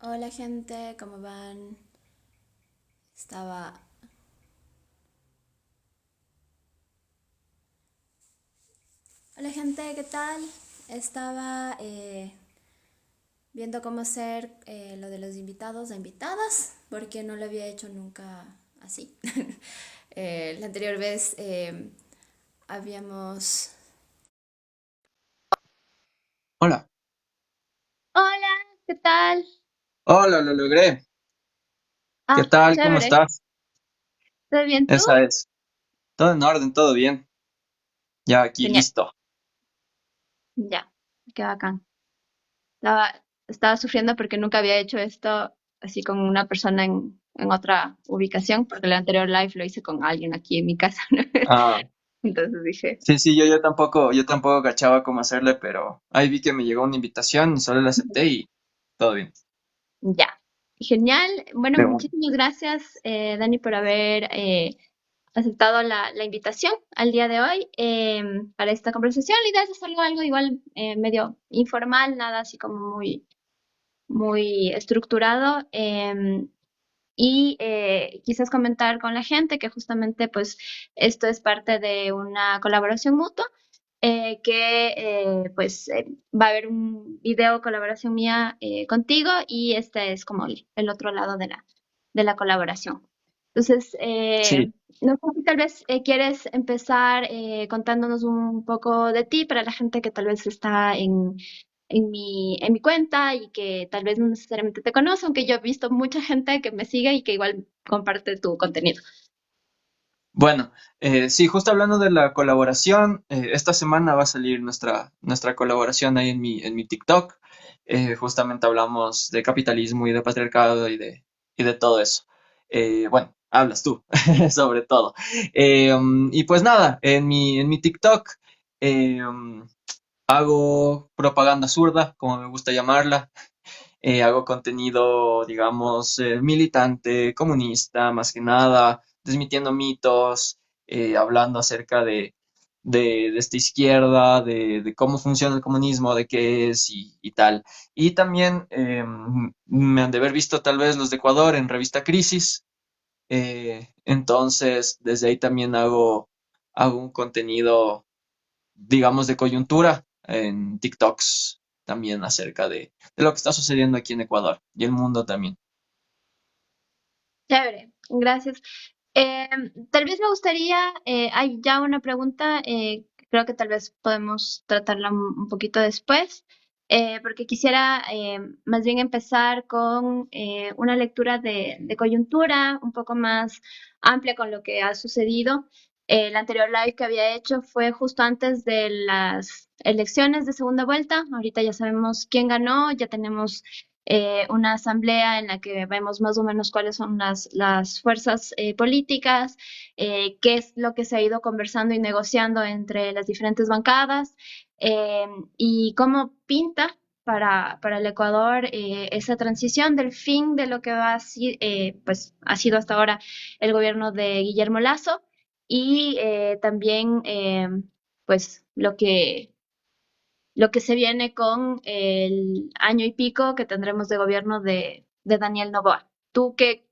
Hola gente, ¿cómo van? Estaba... Hola gente, ¿qué tal? Estaba viendo cómo hacer lo de los invitados e invitadas, porque no lo había hecho nunca así. La anterior vez habíamos... Hola, Hola, ¿qué tal? hola, lo logré. ¿Qué Ah, tal? ¿Cómo chévere. estás? ¿Todo bien tú? Esa es. Todo en orden, todo bien. Ya aquí Genial. listo. Ya, qué bacán. Estaba sufriendo porque nunca había hecho esto así con una persona en otra ubicación, porque el anterior live lo hice con alguien aquí en mi casa, ¿no? Ah, Entonces dije, sí, sí, yo tampoco cachaba cómo hacerle, pero ahí vi que me llegó una invitación y solo la acepté y todo bien. ya. Genial. Bueno, De una. muchísimas gracias, Dani, por haber aceptado la invitación al día de hoy para esta conversación. La idea es hacerlo algo igual medio informal, nada así como muy estructurado. Y quizás comentar con la gente que justamente pues esto es parte de una colaboración mutua, que va a haber un video colaboración mía contigo y este es como el otro lado de la colaboración. Entonces, Sí, no sé si tal vez quieres empezar contándonos un poco de ti para la gente que tal vez está en mi cuenta y que tal vez no necesariamente te conoce, aunque yo he visto mucha gente que me sigue y que igual comparte tu contenido. bueno, sí, justo hablando de la colaboración, esta semana va a salir nuestra colaboración ahí en mi TikTok. Justamente hablamos de capitalismo y de patriarcado y de todo eso. Bueno, hablas tú, sobre todo. Y pues nada, en mi TikTok hago propaganda zurda, como me gusta llamarla. Hago contenido, digamos, militante, comunista, más que nada, desmitiendo mitos, hablando acerca de esta izquierda, de cómo funciona el comunismo, de qué es y tal. Y también me han de haber visto tal vez los de Ecuador en Revista Crisis. Entonces, desde ahí también hago un contenido, digamos, de coyuntura en TikToks también acerca de lo que está sucediendo aquí en Ecuador y el mundo también. Chévere, gracias. Tal vez me gustaría, hay ya una pregunta, creo que tal vez podemos tratarla un poquito después, porque quisiera más bien empezar con una lectura de coyuntura un poco más amplia con lo que ha sucedido. El anterior live que había hecho fue justo antes de las elecciones de segunda vuelta. Ahorita ya sabemos quién ganó, ya tenemos una asamblea en la que vemos más o menos cuáles son las fuerzas políticas, qué es lo que se ha ido conversando y negociando entre las diferentes bancadas, eh, y cómo pinta para el Ecuador esa transición del fin de lo que pues, ha sido hasta ahora el gobierno de Guillermo Lasso y también pues lo que se viene con el año y pico que tendremos de gobierno de Daniel Noboa. ¿Tú qué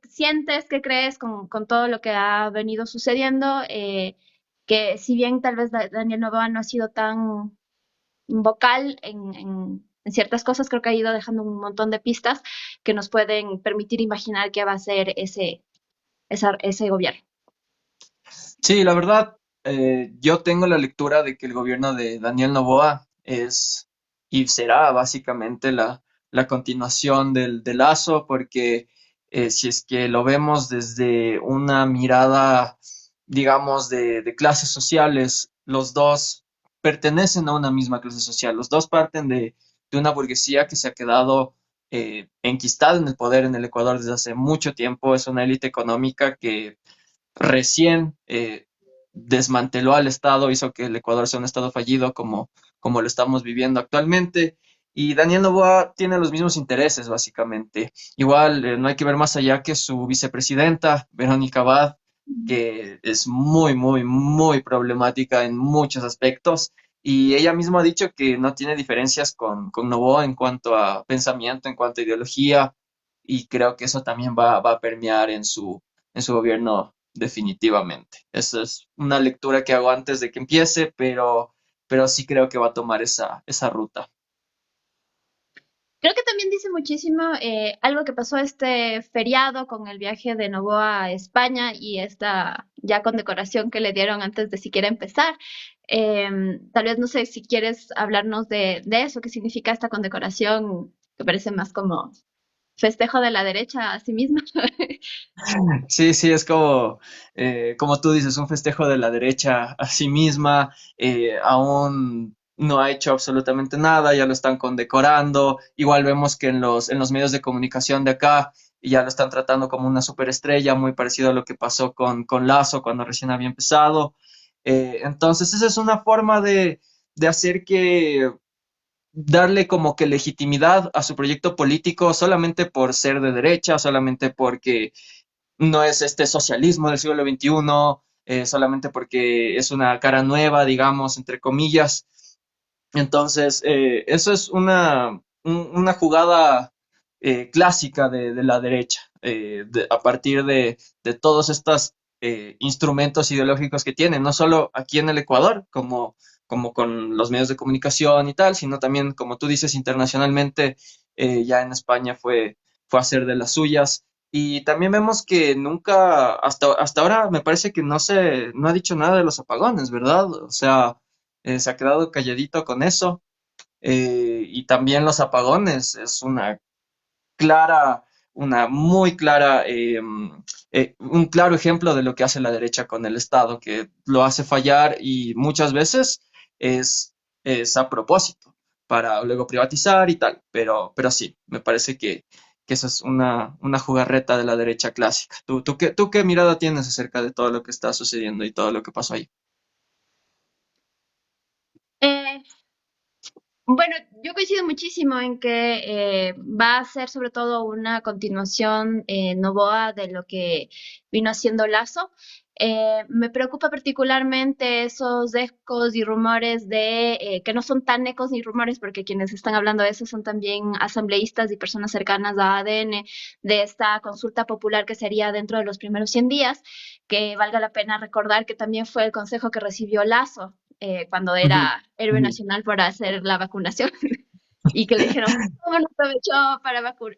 sientes, qué crees con todo lo que ha venido sucediendo? Que si bien tal vez Daniel Noboa no ha sido tan vocal en ciertas cosas, creo que ha ido dejando un montón de pistas que nos pueden permitir imaginar qué va a ser ese gobierno. Sí, la verdad, yo tengo la lectura de que el gobierno de Daniel Noboa es y será básicamente la continuación del Lazo, porque si es que lo vemos desde una mirada, digamos, de clases sociales, los dos pertenecen a una misma clase social, los dos parten de una burguesía que se ha quedado enquistada en el poder en el Ecuador desde hace mucho tiempo, es una élite económica que recién desmanteló al Estado, hizo que el Ecuador sea un Estado fallido como lo estamos viviendo actualmente. Y Daniel Noboa tiene los mismos intereses, básicamente. Igual, no hay que ver más allá que su vicepresidenta, Verónica Abad, que es muy, muy, muy problemática en muchos aspectos. y ella misma ha dicho que no tiene diferencias con Noboa en cuanto a pensamiento, en cuanto a ideología, y creo que eso también va a permear en su gobierno definitivamente. Esa es una lectura que hago antes de que empiece, pero sí creo que va a tomar esa ruta. Creo que también dice muchísimo algo que pasó este feriado con el viaje de Novoa a España y esta ya condecoración que le dieron antes de siquiera empezar. Tal vez no sé si quieres hablarnos de eso, qué significa esta condecoración, que parece más como festejo de la derecha a sí misma. Sí, sí, es como, como tú dices, un festejo de la derecha a sí misma, aún no ha hecho absolutamente nada, ya lo están condecorando, igual vemos que en los medios de comunicación de acá ya lo están tratando como una superestrella, muy parecido a lo que pasó con Lazo cuando recién había empezado. Entonces, esa es una forma de hacer que darle como que legitimidad a su proyecto político solamente por ser de derecha, solamente porque no es este socialismo del siglo XXI, solamente porque es una cara nueva, digamos, entre comillas. Entonces, eso es una jugada clásica de la derecha, a partir de todos estos instrumentos ideológicos que tienen, no solo aquí en el Ecuador, como con los medios de comunicación y tal, sino también, como tú dices, internacionalmente, ya en España fue a hacer de las suyas. Y también vemos que nunca, hasta ahora me parece que no ha dicho nada de los apagones, ¿verdad? O sea, se ha quedado calladito con eso. Y también los apagones es clara, una muy clara, un claro ejemplo de lo que hace la derecha con el Estado, que lo hace fallar y muchas veces es, es a propósito, para luego privatizar y tal. Pero sí, me parece que eso es una jugarreta de la derecha clásica. ¿Tú qué mirada tienes acerca de todo lo que está sucediendo y todo lo que pasó ahí? Eh, Bueno, yo coincido muchísimo en que va a ser sobre todo una continuación Novoa de lo que vino haciendo Lazo. Me preocupa particularmente esos ecos y rumores que no son tan ecos ni rumores, porque quienes están hablando de eso son también asambleístas y personas cercanas a ADN, de esta consulta popular que sería dentro de los primeros 100 días, que valga la pena recordar que también fue el consejo que recibió Lazo cuando Ujú, era héroe ujú. nacional para hacer la vacunación y que le dijeron, ¿cómo no aprovechó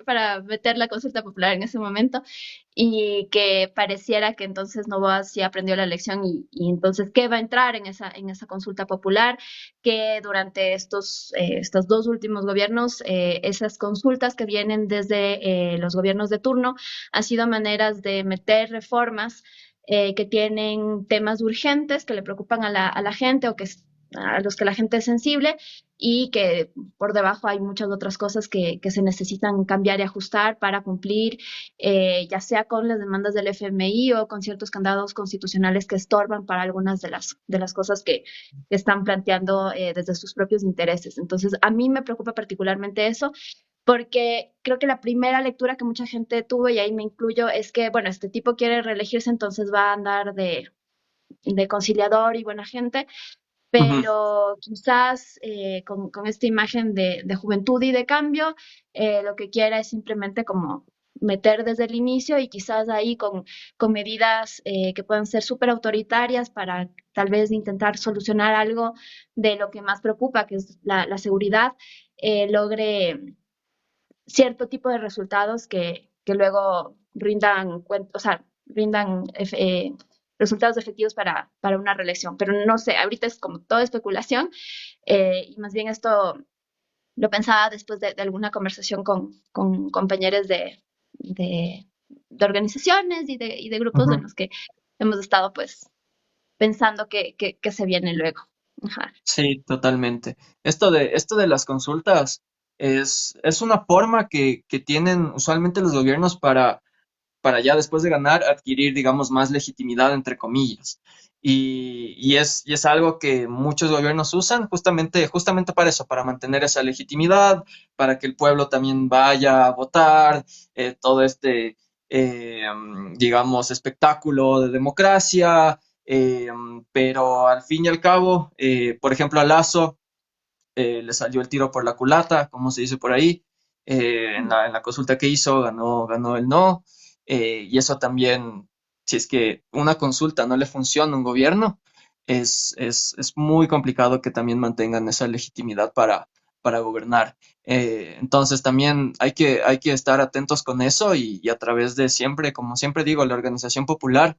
para meter la consulta popular en ese momento? Y que pareciera que entonces Novoa sí aprendió la lección y entonces, ¿qué va a entrar en esa consulta popular? Que durante estos dos últimos gobiernos, esas consultas que vienen desde los gobiernos de turno han sido maneras de meter reformas que tienen temas urgentes que le preocupan a la gente o a los que la gente es sensible y que por debajo hay muchas otras cosas que se necesitan cambiar y ajustar para cumplir, ya sea con las demandas del FMI o con ciertos candados constitucionales que estorban para algunas de las cosas que están planteando desde sus propios intereses. Entonces, a mí me preocupa particularmente eso porque creo que la primera lectura que mucha gente tuvo, y ahí me incluyo, es que, bueno, este tipo quiere reelegirse, entonces va a andar de conciliador y buena gente, Ujú. pero quizás con esta imagen de juventud y de cambio, lo que quiera es simplemente como meter desde el inicio y quizás ahí con medidas que puedan ser súper autoritarias para tal vez intentar solucionar algo de lo que más preocupa, que es la seguridad, logre cierto tipo de resultados que luego rindan, o sea, rindan resultados efectivos para una reelección. Pero no sé, ahorita es como toda especulación y más bien esto lo pensaba después de alguna conversación con compañeros de organizaciones y de grupos en Ujú. los que hemos estado pues pensando que se viene luego. Ajá. Sí, totalmente. Esto de las consultas es una forma que tienen usualmente los gobiernos para ya después de ganar adquirir, digamos, más legitimidad, entre comillas. Y es algo que muchos gobiernos usan justamente para eso, para mantener esa legitimidad, para que el pueblo también vaya a votar, todo este, digamos, espectáculo de democracia. eh, pero al fin y al cabo, por ejemplo, a Lazo le salió el tiro por la culata, como se dice por ahí. En la consulta que hizo, ganó el no. Y eso también, si es que una consulta no le funciona a un gobierno, es muy complicado que también mantengan esa legitimidad para gobernar. Entonces también hay que estar atentos con eso y a través de siempre, como siempre digo, la organización popular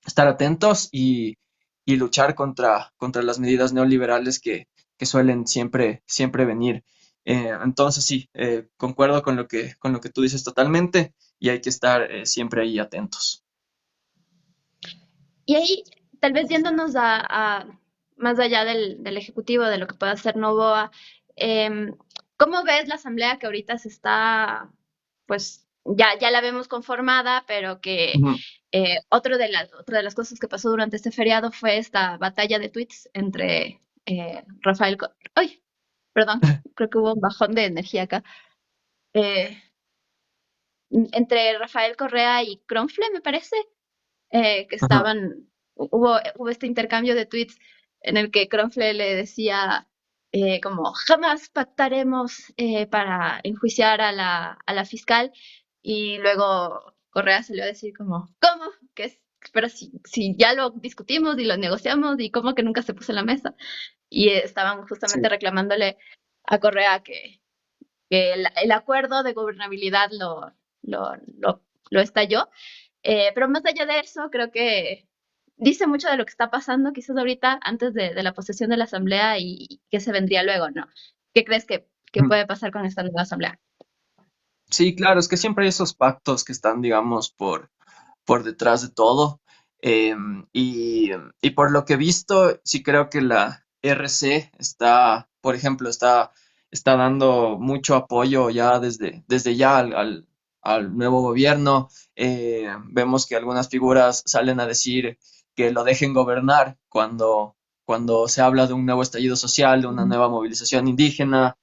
estar atentos y luchar contra las medidas neoliberales que suelen siempre venir. Entonces sí, concuerdo con lo que tú dices totalmente y hay que estar siempre ahí atentos. Y ahí, tal vez yéndonos más allá del Ejecutivo, de lo que pueda hacer Novoa, em, ¿cómo ves la asamblea que ahorita se está, pues ya la vemos conformada, pero que Ujú. otra de las cosas que pasó durante este feriado fue esta batalla de tweets entre ¡Ay! Perdón, creo que hubo un bajón de energía acá. Eh, Entre Rafael Correa y Kronfle, me parece que Ajá. hubo este intercambio de tweets en el que Kronfle le decía como jamás pactaremos para enjuiciar a la fiscal y luego Correa salió a decir como, ¿cómo? Que es, pero si ya lo discutimos y lo negociamos y cómo que nunca se puso en la mesa y estaban justamente Sí. reclamándole a Correa que el acuerdo de gobernabilidad lo, lo, lo estalló, pero más allá de eso, creo que dice mucho de lo que está pasando quizás ahorita antes de la posesión de la asamblea y qué se vendría luego, ¿no? ¿Qué crees que Ujú. puede pasar con esta nueva asamblea? Sí, claro, es que siempre hay esos pactos que están, digamos, por detrás de todo. Y por lo que he visto, sí creo que la RC está, por ejemplo, está dando mucho apoyo ya desde ya al nuevo gobierno. Vemos que algunas figuras salen a decir que lo dejen gobernar cuando se habla de un nuevo estallido social, de una nueva movilización indígena.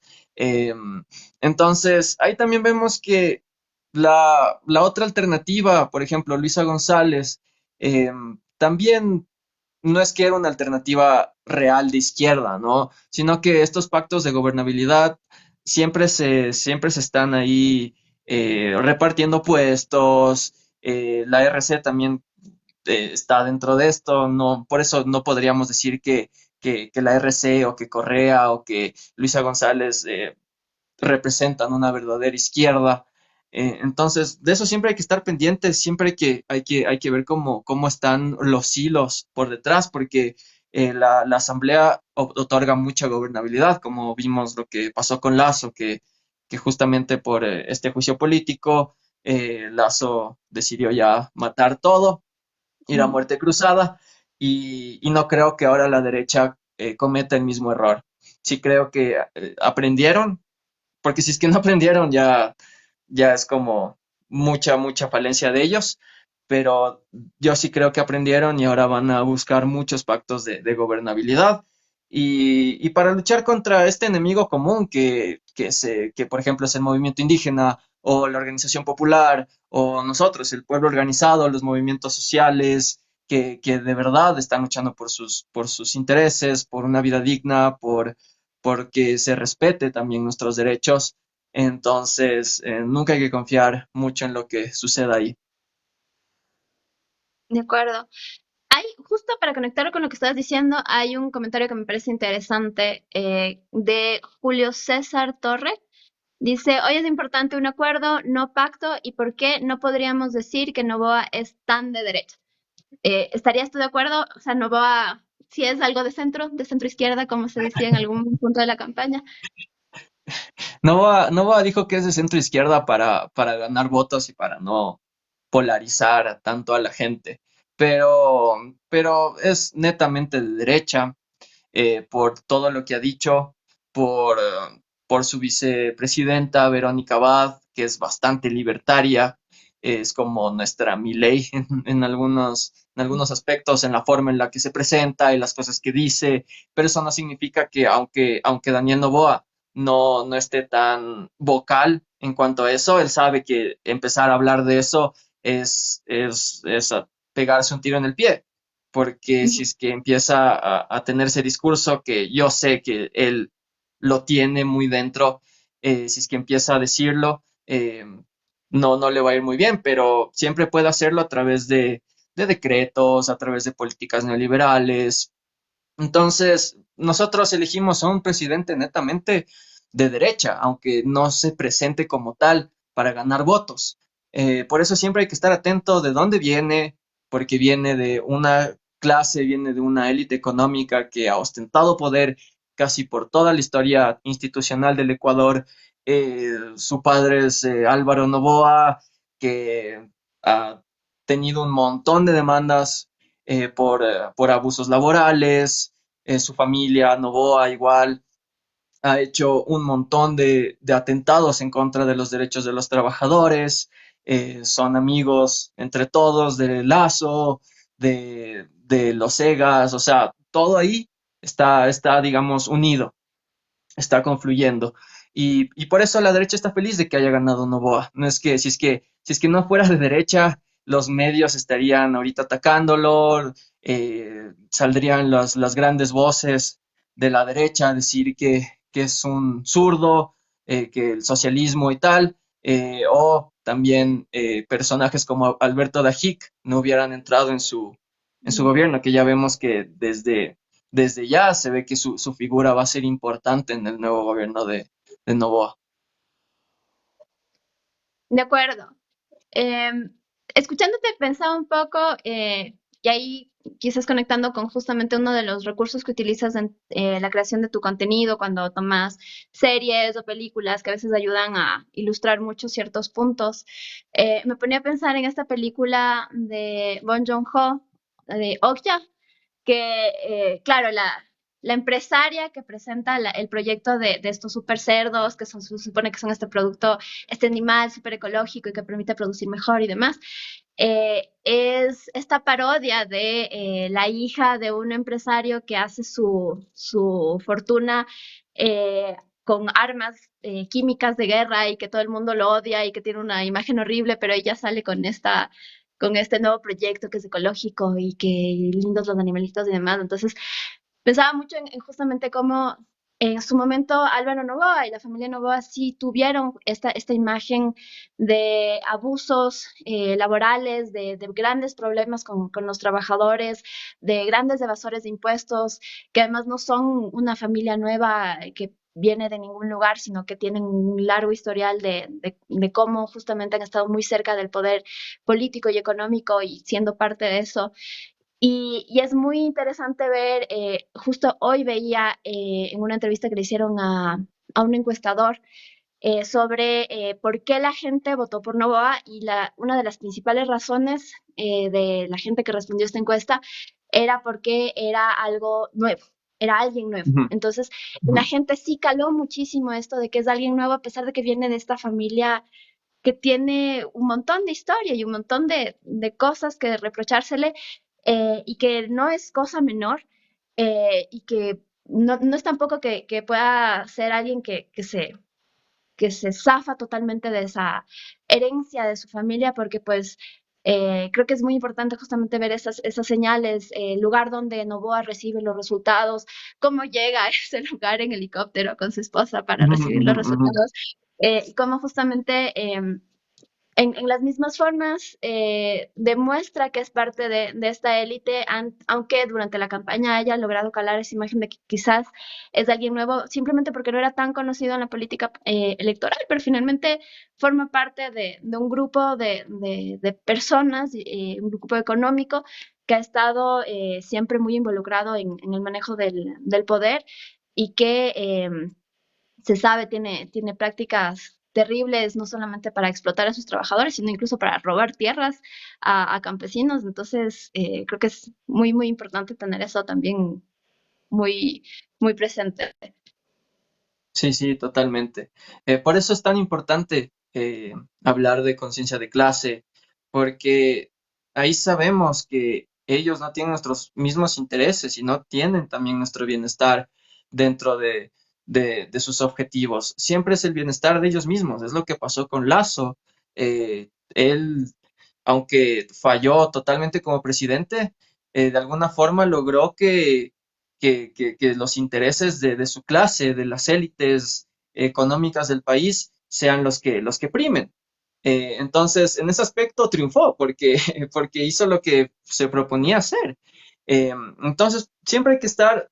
Entonces, ahí también vemos que la otra alternativa, por ejemplo, Luisa González, también no es que era una alternativa real de izquierda, ¿no? Sino que estos pactos de gobernabilidad siempre se están ahí repartiendo puestos. La RC también está dentro de esto, no, por eso no podríamos decir que la RC o que Correa o que Luisa González representan una verdadera izquierda. Entonces, de eso siempre hay que estar pendientes, siempre hay que ver cómo están los hilos por detrás, porque la Asamblea otorga mucha gobernabilidad, como vimos lo que pasó con Lazo, que justamente por este juicio político, Lazo decidió ya matar todo, ir a Mm. muerte cruzada, y no creo que ahora la derecha cometa el mismo error. Sí creo que aprendieron, porque si es que no aprendieron, ya es como mucha falencia de ellos, pero yo sí creo que aprendieron y ahora van a buscar muchos pactos de gobernabilidad. Y para luchar contra este enemigo común que, por ejemplo, es el movimiento indígena o la organización popular o nosotros, el pueblo organizado, los movimientos sociales, que de verdad están luchando por sus intereses, por una vida digna, porque se respete también nuestros derechos. Entonces, nunca hay que confiar mucho en lo que suceda ahí. De acuerdo. Hay, justo para conectar con lo que estabas diciendo, hay un comentario que me parece interesante de Julio César Torre. Dice, hoy es importante un acuerdo, no pacto, y por qué no podríamos decir que Novoa es tan de derecha. ¿Estarías tú de acuerdo? O sea, Novoa, si es algo de centro izquierda, como se decía en algún punto de la campaña. Nova dijo que es de centro izquierda para ganar votos y para no polarizar tanto a la gente, pero, pero es netamente de derecha. Por todo lo que ha dicho, por su vicepresidenta Verónica Abad, que es bastante libertaria, es como nuestra Milei en algunos aspectos, en la forma en la que se presenta y las cosas que dice, pero eso no significa que aunque Daniel Noboa no esté tan vocal en cuanto a eso, él sabe que empezar a hablar de eso es pegarse un tiro en el pie, porque si Ujú. es que empieza a tener ese discurso que yo sé que él lo tiene muy dentro, si es que empieza a decirlo, no le va a ir muy bien, pero siempre puede hacerlo a través de decretos, a través de políticas neoliberales. Entonces, nosotros elegimos a un presidente netamente de derecha, aunque no se presente como tal para ganar votos. Por eso siempre hay que estar atento de dónde viene, porque viene de una clase, viene de una élite económica que ha ostentado poder casi por toda la historia institucional del Ecuador. Su padre es Álvaro Noboa, que ha tenido un montón de demandas por abusos laborales. Su familia, Novoa, igual, ha hecho un montón de atentados en contra de los derechos de los trabajadores. Son amigos entre todos de Lazo, de los Egas, o sea, todo ahí está, digamos, unido, está confluyendo. Y por eso la derecha está feliz de que haya ganado Novoa. No es que, si es que no fuera de derecha, los medios estarían ahorita atacándolo, saldrían las grandes voces de la derecha a decir que es un zurdo, que el socialismo y tal, o también personajes como Alberto Dajic no hubieran entrado en su gobierno, que ya vemos que desde ya se ve que su figura va a ser importante en el nuevo gobierno de Novoa. De acuerdo. Escuchándote pensaba un poco, y ahí quizás conectando con justamente uno de los recursos que utilizas en la creación de tu contenido, cuando tomas series o películas que a veces ayudan a ilustrar muchos ciertos puntos. Me ponía a pensar en esta película de Bong Joon-ho, de Okja, que, claro, la empresaria que presenta el proyecto de estos super cerdos, que son, se supone que son este producto, este animal súper ecológico y que permite producir mejor y demás, es esta parodia de la hija de un empresario que hace su fortuna con armas químicas de guerra y que todo el mundo lo odia y que tiene una imagen horrible, pero ella sale con este nuevo proyecto que es ecológico y que lindos los animalitos y demás. Entonces, pensaba mucho en justamente cómo en su momento Álvaro Noboa y la familia Noboa sí tuvieron esta imagen de abusos laborales, de grandes problemas con los trabajadores, de grandes evasores de impuestos, que además no son una familia nueva que viene de ningún lugar, sino que tienen un largo historial de cómo justamente han estado muy cerca del poder político y económico y siendo parte de eso. Y es muy interesante ver, justo hoy veía en una entrevista que le hicieron a un encuestador sobre por qué la gente votó por Novoa y una de las principales razones de la gente que respondió a esta encuesta era porque era algo nuevo, era alguien nuevo. Ujú, Entonces, ujú, la gente sí caló muchísimo esto de que es alguien nuevo a pesar de que viene de esta familia que tiene un montón de historia y un montón de cosas que reprochársele y que no es cosa menor y que no es tampoco que pueda ser alguien que se zafa totalmente de esa herencia de su familia porque pues creo que es muy importante justamente ver esas señales, el lugar donde Novoa recibe los resultados, cómo llega a ese lugar en helicóptero con su esposa para ujú, recibir los ujú, ujú. resultados, y cómo justamente en las mismas formas demuestra que es parte de esta élite, aunque durante la campaña haya logrado calar esa imagen de que quizás es alguien nuevo, simplemente porque no era tan conocido en la política electoral, pero finalmente forma parte de un grupo de personas, un grupo económico que ha estado siempre muy involucrado en el manejo del poder y que se sabe, tiene prácticas terribles, no solamente para explotar a sus trabajadores, sino incluso para robar tierras a campesinos. Entonces, creo que es muy, muy importante tener eso también muy, muy presente. Sí, sí, totalmente. Por eso es tan importante hablar de conciencia de clase, porque ahí sabemos que ellos no tienen nuestros mismos intereses y no tienen también nuestro bienestar dentro de sus objetivos. Siempre es el bienestar de ellos mismos. Es lo que pasó con Lazo. Él, aunque falló totalmente como presidente, de alguna forma logró que los intereses de su clase, de las élites económicas del país, sean los que primen. Entonces, en ese aspecto triunfó porque, porque hizo lo que se proponía hacer. Entonces, siempre hay que estar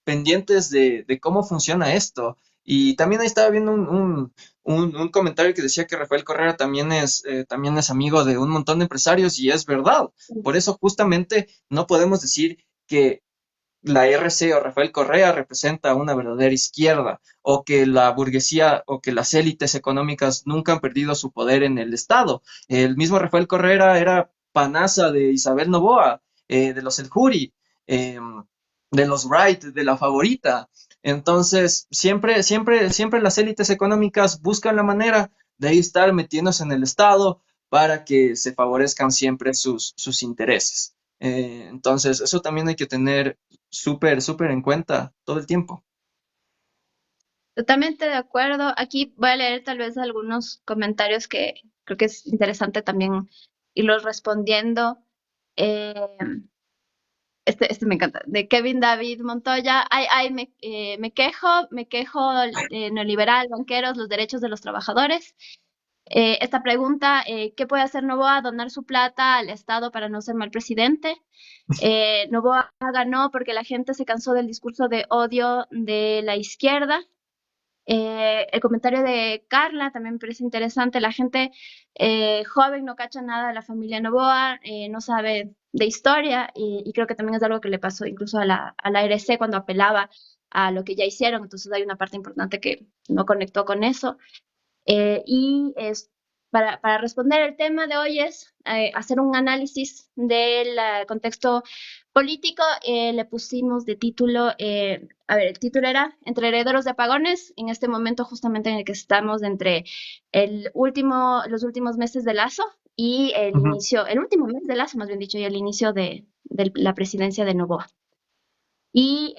pendientes de cómo funciona esto. Y también ahí estaba viendo un comentario que decía que Rafael Correa también es amigo de un montón de empresarios y es verdad. Por eso justamente no podemos decir que la RC o Rafael Correa representa una verdadera izquierda, o que la burguesía o que las élites económicas nunca han perdido su poder en el Estado. El mismo Rafael Correa era panaza de Isabel Noboa, de los El Juri, eh, de los Wright, de la Favorita. Entonces, siempre las élites económicas buscan la manera de ahí estar metiéndose en el Estado para que se favorezcan siempre sus intereses. Entonces, eso también hay que tener súper en cuenta todo el tiempo. Totalmente de acuerdo. Aquí voy a leer tal vez algunos comentarios que creo que es interesante también irlos respondiendo. Eh, este me encanta, de Kevin David Montoya. Ay, me quejo, neoliberal, banqueros, los derechos de los trabajadores. Esta pregunta, ¿qué puede hacer Novoa? Donar su plata al Estado para no ser mal presidente. Novoa ganó porque la gente se cansó del discurso de odio de la izquierda. El comentario de Carla también me parece interesante. La gente joven no cacha nada de la familia Novoa, no sabe de historia y creo que también es algo que le pasó incluso a la RC cuando apelaba a lo que ya hicieron. Entonces hay una parte importante que no conectó con eso. Y es, para responder el tema de hoy es hacer un análisis del contexto político. Le pusimos de título, a ver, el título era Entre herederos de apagones, en este momento justamente en el que estamos entre los últimos meses de Lazo y Ujú, el último mes de Lazo, más bien dicho, y el inicio de la presidencia de Noboa. Y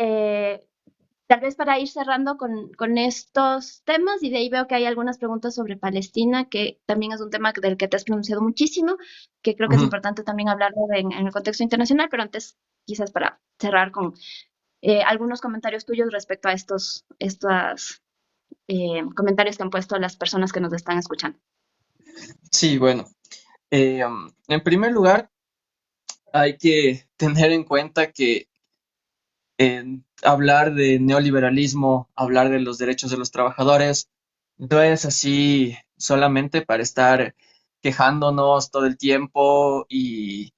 tal vez para ir cerrando con estos temas, y de ahí veo que hay algunas preguntas sobre Palestina, que también es un tema del que te has pronunciado muchísimo, que creo que es ujú. importante también hablarlo en el contexto internacional, pero antes quizás para cerrar con algunos comentarios tuyos respecto a estos comentarios que han puesto las personas que nos están escuchando. Sí, bueno. En primer lugar, hay que tener en cuenta que hablar de neoliberalismo, hablar de los derechos de los trabajadores, no es así solamente para estar quejándonos todo el tiempo y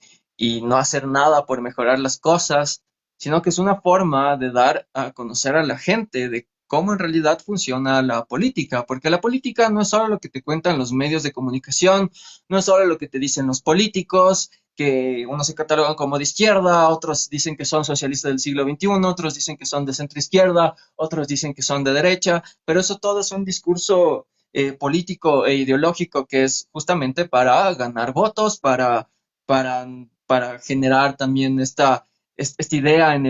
no hacer nada por mejorar las cosas, sino que es una forma de dar a conocer a la gente de cómo en realidad funciona la política, porque la política no es solo lo que te cuentan los medios de comunicación, no es solo lo que te dicen los políticos, que unos se catalogan como de izquierda, otros dicen que son socialistas del siglo XXI, otros dicen que son de centro izquierda, otros dicen que son de derecha, pero eso todo es un discurso político e ideológico que es justamente para ganar votos, para, para generar también esta idea en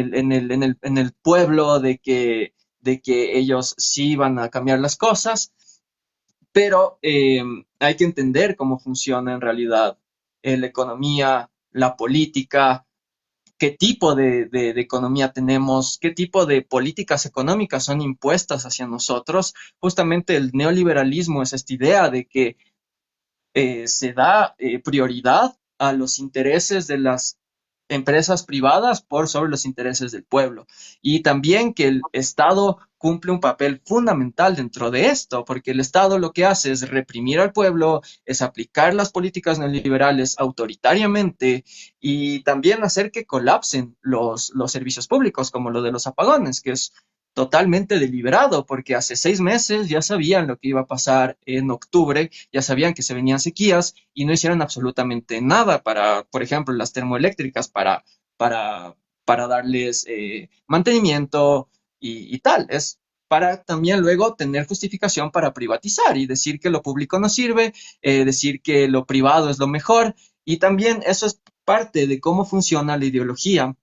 el pueblo de que ellos sí van a cambiar las cosas, pero hay que entender cómo funciona en realidad la economía, la política, qué tipo de economía tenemos, qué tipo de políticas económicas son impuestas hacia nosotros. Justamente el neoliberalismo es esta idea de que se da prioridad a los intereses de las empresas privadas por sobre los intereses del pueblo. Y también que el Estado cumple un papel fundamental dentro de esto, porque el Estado lo que hace es reprimir al pueblo, es aplicar las políticas neoliberales autoritariamente y también hacer que colapsen los servicios públicos, como lo de los apagones, que es totalmente deliberado, porque hace 6 meses ya sabían lo que iba a pasar en octubre, ya sabían que se venían sequías y no hicieron absolutamente nada para, por ejemplo, las termoeléctricas, para darles mantenimiento y tal. Es para también luego tener justificación para privatizar y decir que lo público no sirve, decir que lo privado es lo mejor. Y también eso es parte de cómo funciona la ideología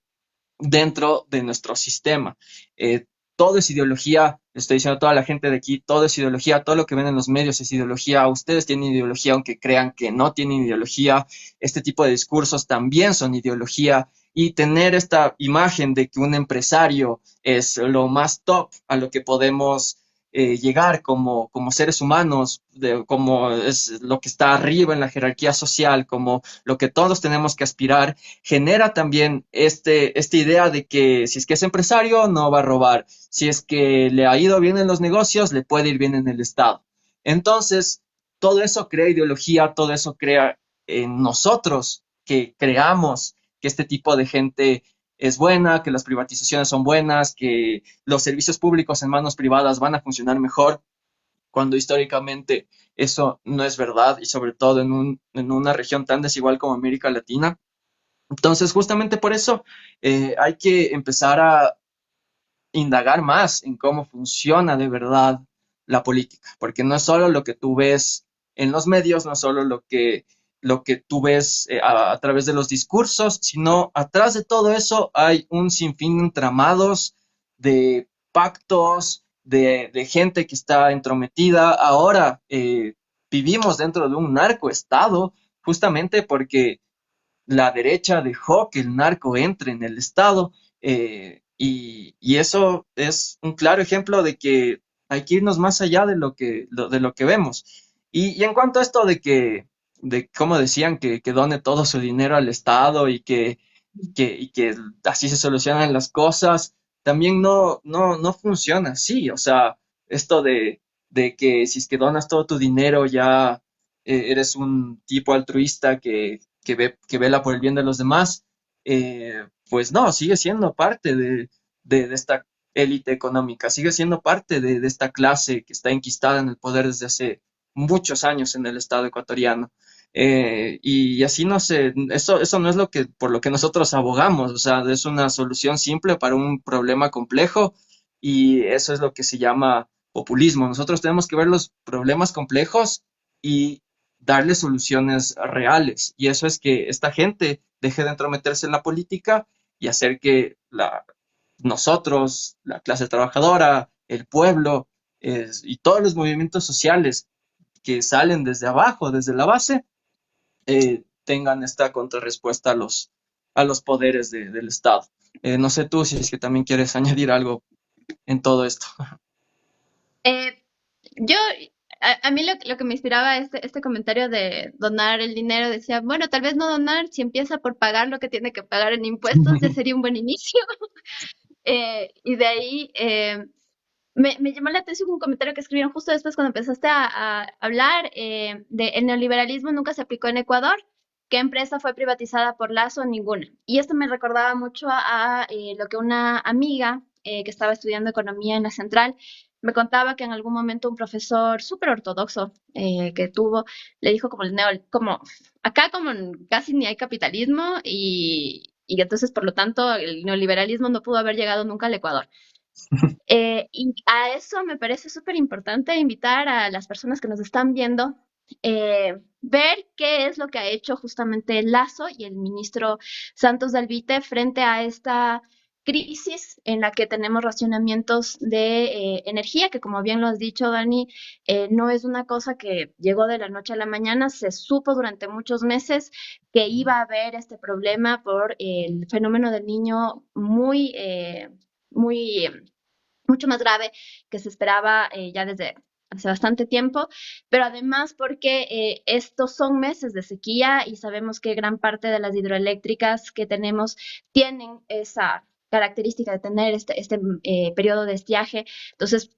dentro de nuestro sistema. Eh, Todo es ideología, estoy diciendo a toda la gente de aquí, todo es ideología, todo lo que ven en los medios es ideología, ustedes tienen ideología aunque crean que no tienen ideología, este tipo de discursos también son ideología y tener esta imagen de que un empresario es lo más top a lo que podemos llegar como seres humanos, como es lo que está arriba en la jerarquía social, como lo que todos tenemos que aspirar, genera también esta idea de que si es que es empresario, no va a robar. Si es que le ha ido bien en los negocios, le puede ir bien en el Estado. Entonces, todo eso crea ideología, todo eso crea en nosotros que creamos que este tipo de gente es buena, que las privatizaciones son buenas, que los servicios públicos en manos privadas van a funcionar mejor, cuando históricamente eso no es verdad y sobre todo en una región tan desigual como América Latina. Entonces, justamente por eso hay que empezar a indagar más en cómo funciona de verdad la política, porque no es solo lo que tú ves en los medios, no es solo lo que tú ves a través de los discursos, sino atrás de todo eso hay un sinfín de entramados, de pactos, de gente que está entrometida. Ahora vivimos dentro de un narcoestado justamente porque la derecha dejó que el narco entre en el Estado y eso es un claro ejemplo de que hay que irnos más allá de lo que vemos. Y en cuanto a esto de cómo decían que done todo su dinero al Estado y que así se solucionan las cosas, también no funciona así. O sea, esto de que si es que donas todo tu dinero ya eres un tipo altruista que vela por el bien de los demás, pues no, sigue siendo parte de esta élite económica, sigue siendo parte de esta clase que está enquistada en el poder desde hace muchos años en el Estado ecuatoriano. Y así no sé, eso no es lo que, por lo que nosotros abogamos, o sea, es una solución simple para un problema complejo y eso es lo que se llama populismo. Nosotros tenemos que ver los problemas complejos y darle soluciones reales. Y eso es que esta gente deje de entrometerse en la política y hacer que nosotros, la clase trabajadora, el pueblo y todos los movimientos sociales que salen desde abajo, desde la base, tengan esta contrarrespuesta a los poderes del Estado. No sé tú si es que también quieres añadir algo en todo esto. Eh, yo, a mí lo que me inspiraba este comentario de donar el dinero, decía, bueno, tal vez no donar, si empieza por pagar lo que tiene que pagar en impuestos, ya sería un buen inicio. Y de ahí me llamó la atención un comentario que escribieron justo después cuando empezaste a hablar de el neoliberalismo nunca se aplicó en Ecuador. ¿Qué empresa fue privatizada por Lazo? Ninguna. Y esto me recordaba mucho a lo que una amiga que estaba estudiando economía en la Central me contaba que en algún momento un profesor súper ortodoxo que tuvo le dijo como como acá como casi ni hay capitalismo y entonces por lo tanto el neoliberalismo no pudo haber llegado nunca al Ecuador. Y a eso me parece súper importante invitar a las personas que nos están viendo, ver qué es lo que ha hecho justamente Lazo y el ministro Santos Dalvite frente a esta crisis en la que tenemos racionamientos de energía, que como bien lo has dicho, Dani, no es una cosa que llegó de la noche a la mañana, se supo durante muchos meses que iba a haber este problema por el fenómeno del niño muy mucho más grave que se esperaba ya desde hace bastante tiempo, pero además porque estos son meses de sequía y sabemos que gran parte de las hidroeléctricas que tenemos tienen esa característica de tener este periodo de estiaje. Entonces,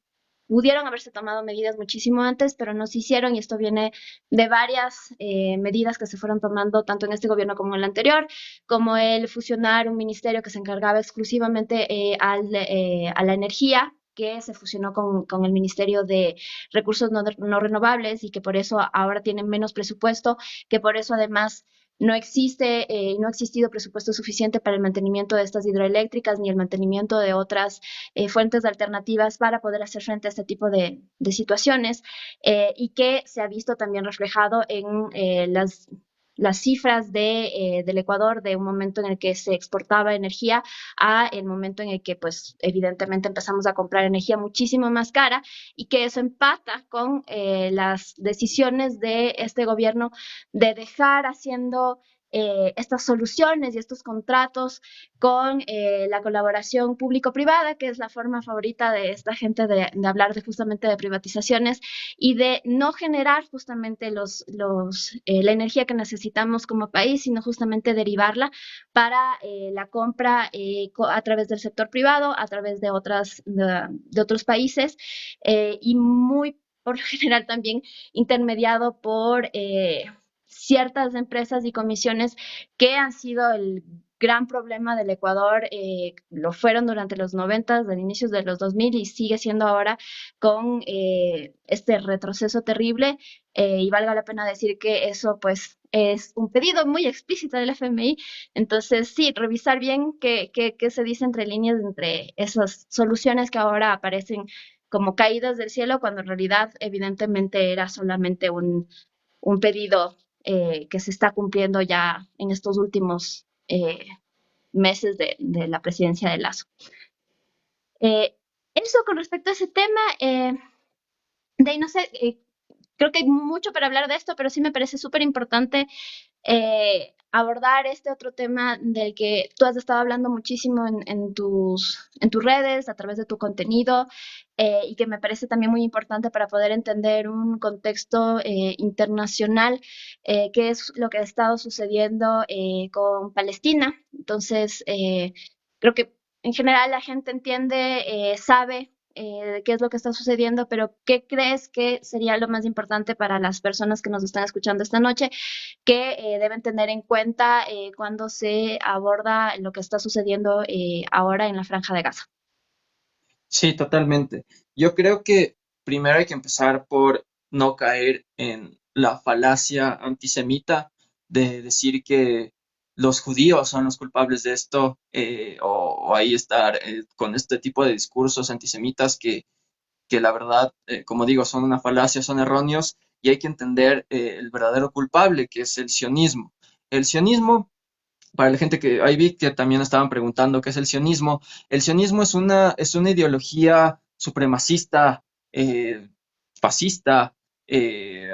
pudieron haberse tomado medidas muchísimo antes, pero no se hicieron y esto viene de varias medidas que se fueron tomando tanto en este gobierno como en el anterior, como el fusionar un ministerio que se encargaba exclusivamente a la energía que se fusionó con el Ministerio de Recursos no Renovables y que por eso ahora tienen menos presupuesto, que por eso además no ha existido presupuesto suficiente para el mantenimiento de estas hidroeléctricas ni el mantenimiento de otras fuentes alternativas para poder hacer frente a este tipo de situaciones y que se ha visto también reflejado en las cifras del Ecuador de un momento en el que se exportaba energía a el momento en el que, pues, evidentemente empezamos a comprar energía muchísimo más cara y que eso empata con las decisiones de este gobierno de dejar haciendo estas soluciones y estos contratos con la colaboración público-privada, que es la forma favorita de esta gente de hablar de justamente de privatizaciones y de no generar justamente la energía que necesitamos como país, sino justamente derivarla para la compra a través del sector privado, a través de otros países y muy por lo general también intermediado por ciertas empresas y comisiones que han sido el gran problema del Ecuador, lo fueron durante los 90, de inicios de los 2000 y sigue siendo ahora con este retroceso terrible. Y valga la pena decir que eso pues es un pedido muy explícito del FMI. Entonces, sí, revisar bien qué se dice entre líneas entre esas soluciones que ahora aparecen como caídas del cielo, cuando en realidad evidentemente era solamente un pedido que se está cumpliendo ya en estos últimos meses de la presidencia de Lazo. Eso con respecto a ese tema, de ahí no sé, creo que hay mucho para hablar de esto, pero sí me parece súper importante abordar este otro tema del que tú has estado hablando muchísimo en tus redes, a través de tu contenido, y que me parece también muy importante para poder entender un contexto internacional, qué es lo que ha estado sucediendo con Palestina. Entonces, creo que en general la gente entiende, sabe qué es lo que está sucediendo, pero ¿qué crees que sería lo más importante para las personas que nos están escuchando esta noche que deben tener en cuenta cuando se aborda lo que está sucediendo ahora en la Franja de Gaza? Sí, totalmente. Yo creo que primero hay que empezar por no caer en la falacia antisemita de decir que los judíos son los culpables de esto, o ahí estar con este tipo de discursos antisemitas que la verdad, como digo, son una falacia, son erróneos y hay que entender el verdadero culpable, que es el sionismo. El sionismo, para la gente que ahí vi que también estaban preguntando qué es el sionismo es una ideología supremacista, fascista, eh,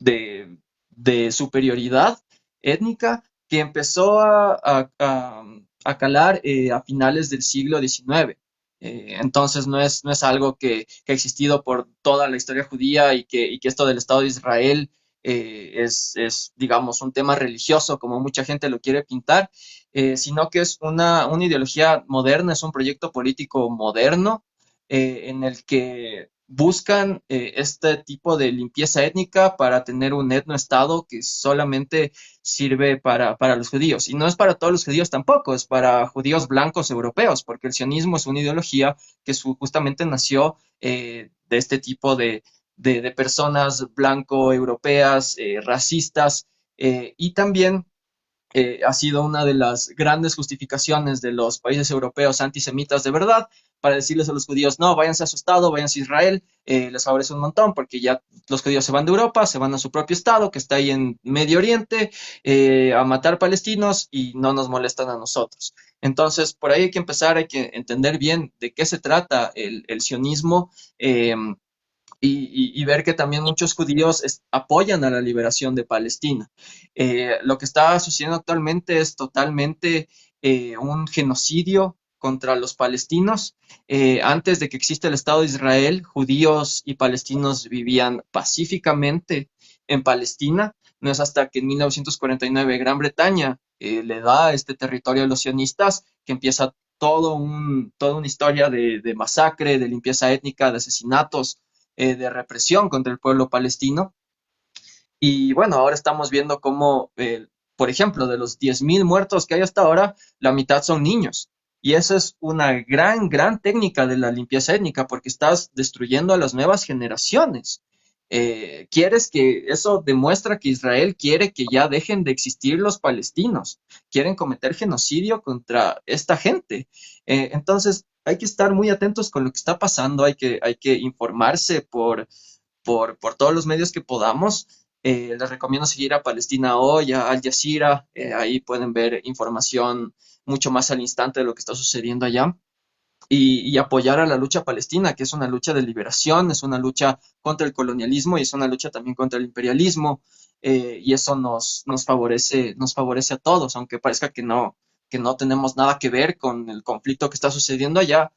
de, de superioridad étnica que empezó a calar a finales del siglo XIX. Entonces no es algo que ha existido por toda la historia judía y que esto del Estado de Israel digamos, un tema religioso, como mucha gente lo quiere pintar, sino que es una ideología moderna, es un proyecto político moderno en el que buscan este tipo de limpieza étnica para tener un etnoestado que solamente sirve para los judíos. Y no es para todos los judíos tampoco, es para judíos blancos europeos, porque el sionismo es una ideología que justamente nació de este tipo de personas blanco-europeas, racistas, y también ha sido una de las grandes justificaciones de los países europeos antisemitas de verdad para decirles a los judíos, no, váyanse a su estado, váyanse a Israel, les favorece un montón porque ya los judíos se van de Europa, se van a su propio estado que está ahí en Medio Oriente a matar palestinos y no nos molestan a nosotros. Entonces, por ahí hay que empezar, hay que entender bien de qué se trata el sionismo. Y ver que también muchos judíos apoyan a la liberación de Palestina. Lo que está sucediendo actualmente es totalmente un genocidio contra los palestinos. Antes de que exista el Estado de Israel, judíos y palestinos vivían pacíficamente en Palestina. No es hasta que en 1949 Gran Bretaña le da este territorio a los sionistas que empieza toda una historia de masacre, de limpieza étnica, de asesinatos, de represión contra el pueblo palestino. Y bueno, ahora estamos viendo cómo, por ejemplo, de los 10.000 muertos que hay hasta ahora, la mitad son niños. Y eso es una gran técnica de la limpieza étnica porque estás destruyendo a las nuevas generaciones. Quieres que eso demuestra que Israel quiere que ya dejen de existir los palestinos, quieren cometer genocidio contra esta gente. Entonces, hay que estar muy atentos con lo que está pasando, hay que informarse por todos los medios que podamos. Les recomiendo seguir a Palestina Hoy, a Al Jazeera, ahí pueden ver información mucho más al instante de lo que está sucediendo allá. y apoyar a la lucha palestina, que es una lucha de liberación, es una lucha contra el colonialismo y es una lucha también contra el imperialismo, y eso nos favorece a todos, aunque parezca que no tenemos nada que ver con el conflicto que está sucediendo allá.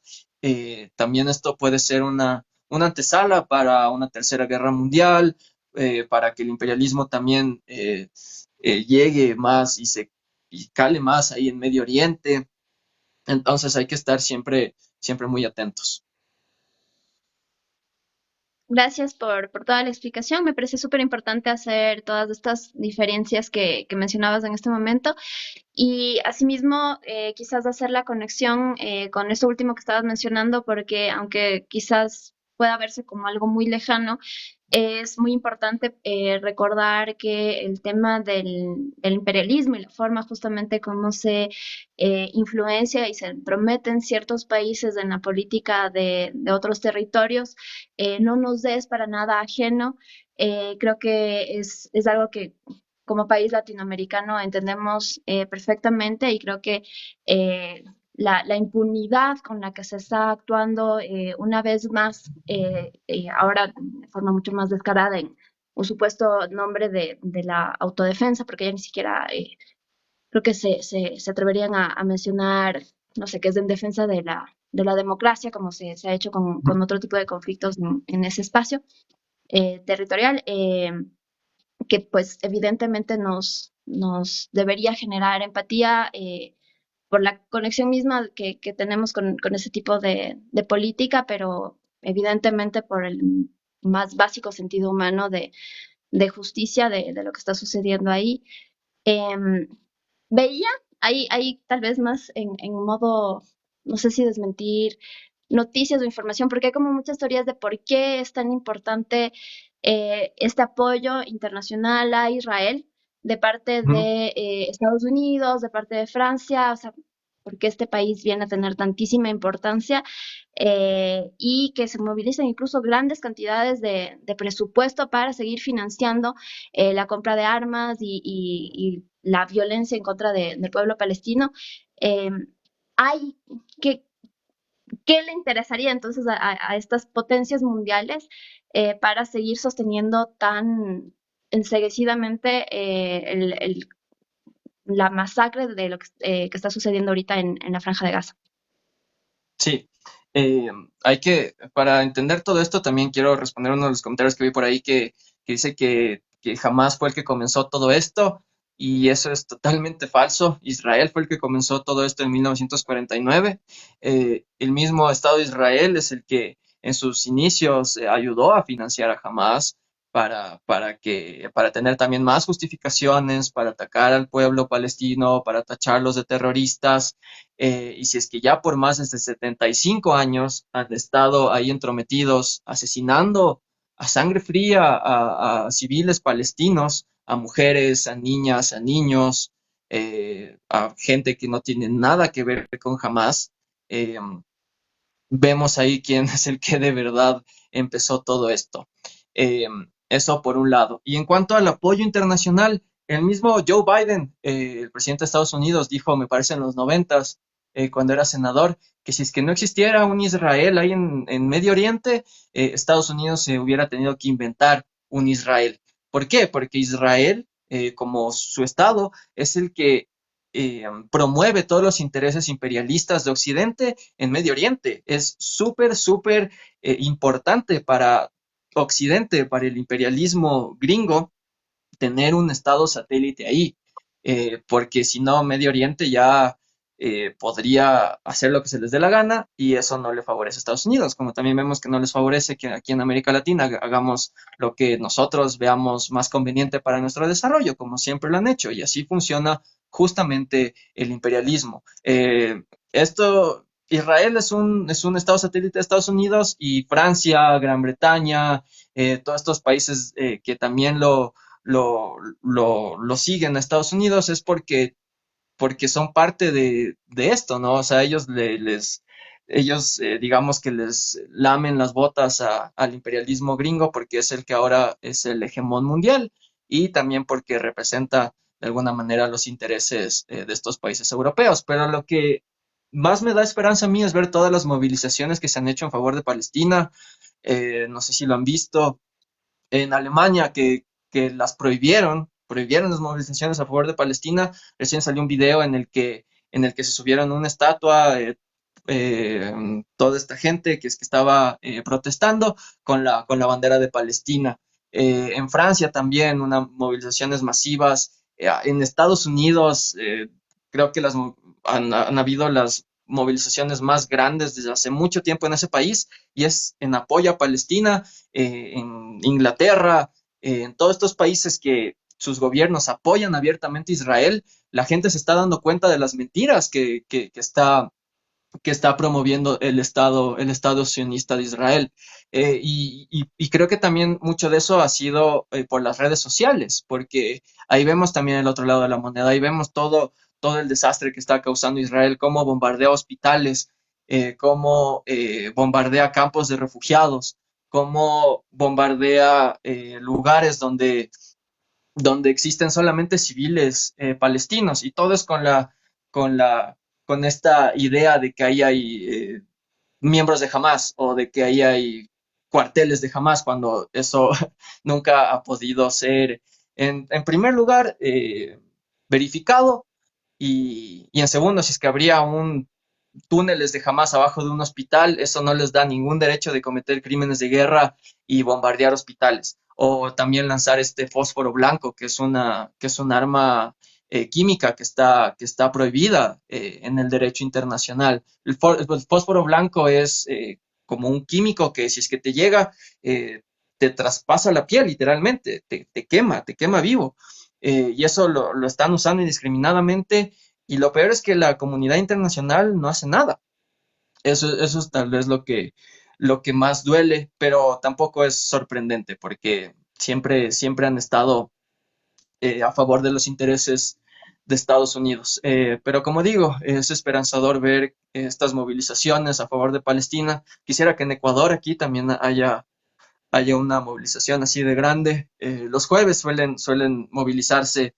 También esto puede ser una antesala para una tercera guerra mundial, para que el imperialismo también llegue más y cale más ahí en Medio Oriente. Entonces hay que estar siempre muy atentos. Gracias por toda la explicación. Me parece súper importante hacer todas estas diferencias que mencionabas en este momento. Y asimismo, quizás hacer la conexión con eso último que estabas mencionando, porque aunque quizás pueda verse como algo muy lejano, es muy importante recordar que el tema del imperialismo y la forma justamente como se influencia y se entrometen ciertos países en la política de otros territorios, no nos es para nada ajeno. Creo que es algo que como país latinoamericano entendemos perfectamente y creo que la impunidad con la que se está actuando una vez más, ahora de forma mucho más descarada en un supuesto nombre de la autodefensa, porque ya ni siquiera creo que se atreverían a mencionar, no sé, que es en defensa de la democracia, como se ha hecho con otro tipo de conflictos en ese espacio territorial. Que pues evidentemente nos debería generar empatía por la conexión misma que tenemos con ese tipo de política, pero evidentemente por el más básico sentido humano de justicia de lo que está sucediendo ahí. Em, Veía ahí tal vez más en modo, no sé si desmentir noticias o información, porque hay como muchas teorías de por qué es tan importante este apoyo internacional a Israel de parte Ujú. de Estados Unidos, de parte de Francia, o sea, porque este país viene a tener tantísima importancia y que se movilizan incluso grandes cantidades de presupuesto para seguir financiando la compra de armas y la violencia en contra del pueblo palestino. Eh, hay que ¿Qué le interesaría entonces a estas potencias mundiales para seguir sosteniendo tan enseguecidamente la masacre de lo que está sucediendo ahorita en la Franja de Gaza? Sí, eh, para entender todo esto, también quiero responder uno de los comentarios que vi por ahí que dice que jamás fue el que comenzó todo esto, y eso es totalmente falso. Israel fue el que comenzó todo esto en 1949. El mismo Estado de Israel es el que en sus inicios ayudó a financiar a Hamas para tener también más justificaciones, para atacar al pueblo palestino, para tacharlos de terroristas. Y si es que ya por más de 75 años han estado ahí entrometidos, asesinando a sangre fría a civiles palestinos, a mujeres, a niñas, a niños, a gente que no tiene nada que ver con Hamas, eh, vemos ahí quién es el que de verdad empezó todo esto. Eh, Eso por un lado. Y en cuanto al apoyo internacional, el mismo Joe Biden, el presidente de Estados Unidos, dijo, me parece en los noventas, cuando era senador, que si es que no existiera un Israel ahí en Medio Oriente, Estados Unidos se hubiera tenido que inventar un Israel. ¿Por qué? Porque Israel, como su Estado, es el que promueve todos los intereses imperialistas de Occidente en Medio Oriente. Es súper importante para Occidente, para el imperialismo gringo, tener un estado satélite ahí, porque si no, Medio Oriente ya podría hacer lo que se les dé la gana y eso no le favorece a Estados Unidos, como también vemos que no les favorece que aquí en América Latina hagamos lo que nosotros veamos más conveniente para nuestro desarrollo, como siempre lo han hecho, y así funciona justamente el imperialismo. Israel es un estado satélite de Estados Unidos y Francia, Gran Bretaña, todos estos países que también lo siguen a Estados Unidos es porque son parte de esto, ¿no? O sea, ellos digamos que les lamen las botas al imperialismo gringo porque es el que ahora es el hegemón mundial y también porque representa de alguna manera los intereses de estos países europeos. Pero más me da esperanza a mí es ver todas las movilizaciones que se han hecho en favor de Palestina. No sé si lo han visto en Alemania que las prohibieron las movilizaciones a favor de Palestina. Recién salió un video en el que se subieron a una estatua toda esta gente que estaba protestando con la bandera de Palestina. En Francia también, unas movilizaciones masivas. En Estados Unidos, creo que han habido las movilizaciones más grandes desde hace mucho tiempo en ese país y es en apoyo a Palestina, en Inglaterra, en todos estos países que sus gobiernos apoyan abiertamente a Israel, la gente se está dando cuenta de las mentiras que está promoviendo el Estado sionista de Israel. Y creo que también mucho de eso ha sido por las redes sociales, porque ahí vemos también el otro lado de la moneda, ahí vemos todo el desastre que está causando Israel, cómo bombardea hospitales, cómo bombardea campos de refugiados, cómo bombardea lugares donde existen solamente civiles palestinos y todo es con la, con esta idea de que ahí hay miembros de Hamas o de que ahí hay cuarteles de Hamas cuando eso nunca ha podido ser, en primer lugar, verificado y en segundo, si es que habría un túneles de Hamas abajo de un hospital, eso no les da ningún derecho de cometer crímenes de guerra y bombardear hospitales. O también lanzar este fósforo blanco, que es un arma química que está prohibida en el derecho internacional. El fósforo blanco es como un químico que si es que te llega, te traspasa la piel literalmente, te quema vivo. Y eso lo están usando indiscriminadamente y lo peor es que la comunidad internacional no hace nada. Eso es tal vez lo que más duele, pero tampoco es sorprendente porque siempre han estado a favor de los intereses de Estados Unidos. Pero como digo, es esperanzador ver estas movilizaciones a favor de Palestina. Quisiera que en Ecuador aquí también haya una movilización así de grande. Los jueves suelen movilizarse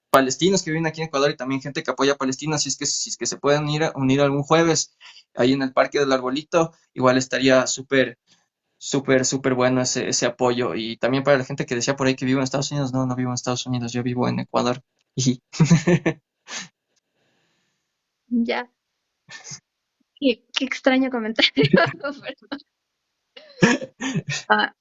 palestinos que viven aquí en Ecuador y también gente que apoya a Palestina, si es que se pueden unir algún jueves ahí en el Parque del Arbolito, igual estaría súper bueno ese apoyo. Y también para la gente que decía por ahí que vivo en Estados Unidos, no vivo en Estados Unidos, yo vivo en Ecuador. Y Ya, qué extraño comentario. Pero,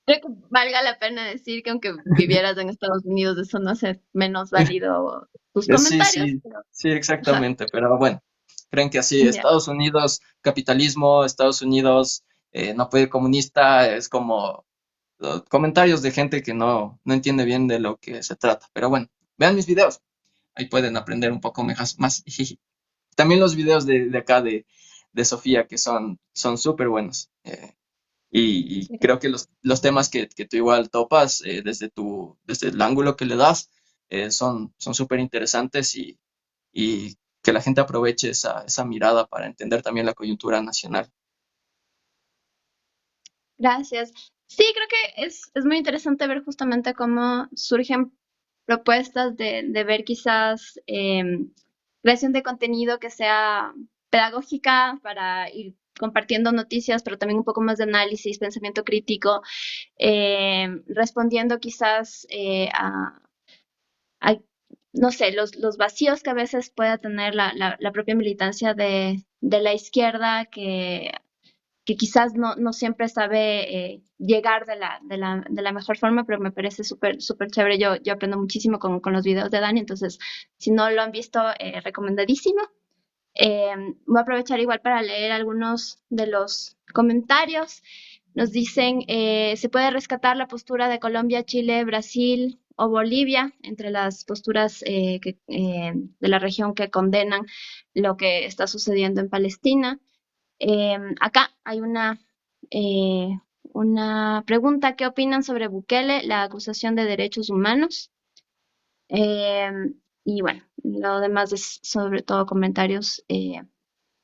creo que valga la pena decir que aunque vivieras en Estados Unidos, eso no hace menos válido tus sí, comentarios, sí, pero sí, ajá, exactamente, pero bueno. Creen que así, ya. Estados Unidos, capitalismo, Estados Unidos, no puede ir comunista, es como comentarios de gente que no entiende bien de lo que se trata. Pero bueno, vean mis videos, ahí pueden aprender un poco más. También los videos de acá de Sofía, que son súper buenos. Y Sí. creo que los temas que tú igual topas desde el ángulo que le das son súper interesantes y que la gente aproveche esa mirada para entender también la coyuntura nacional. Gracias. Sí, creo que es muy interesante ver justamente cómo surgen propuestas de ver quizás creación de contenido que sea pedagógica para ir compartiendo noticias, pero también un poco más de análisis, pensamiento crítico, respondiendo quizás a, no sé, los vacíos que a veces pueda tener la propia militancia de la izquierda, que quizás no siempre sabe llegar de la mejor forma, pero me parece súper chévere. Yo aprendo muchísimo con los videos de Dani, entonces si no lo han visto, recomendadísimo. Voy a aprovechar igual para leer algunos de los comentarios. Nos dicen, se puede rescatar la postura de Colombia, Chile, Brasil o Bolivia entre las posturas de la región que condenan lo que está sucediendo en Palestina. Acá hay eh, una pregunta. ¿Qué opinan sobre Bukele, la acusación de derechos humanos? Eh, y bueno, lo demás es sobre todo comentarios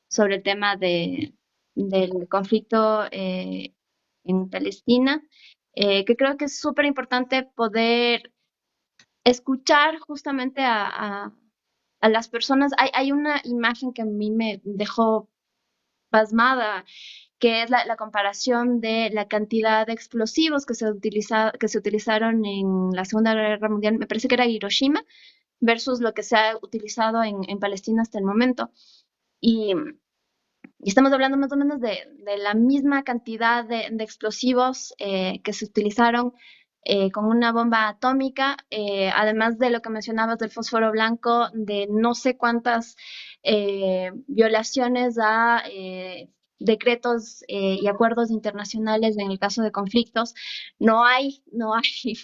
sobre el tema del conflicto en Palestina, que creo que es súper importante poder escuchar justamente a las personas. Hay una imagen que a mí me dejó pasmada, que es la comparación de la cantidad de explosivos que se utilizaron en la Segunda Guerra Mundial, me parece que era Hiroshima, versus lo que se ha utilizado en Palestina hasta el momento. Y, y estamos hablando más o menos de la misma cantidad de explosivos que se utilizaron con una bomba atómica, además de lo que mencionabas del fósforo blanco, de no sé cuántas violaciones a decretos y acuerdos internacionales en el caso de conflictos. No hay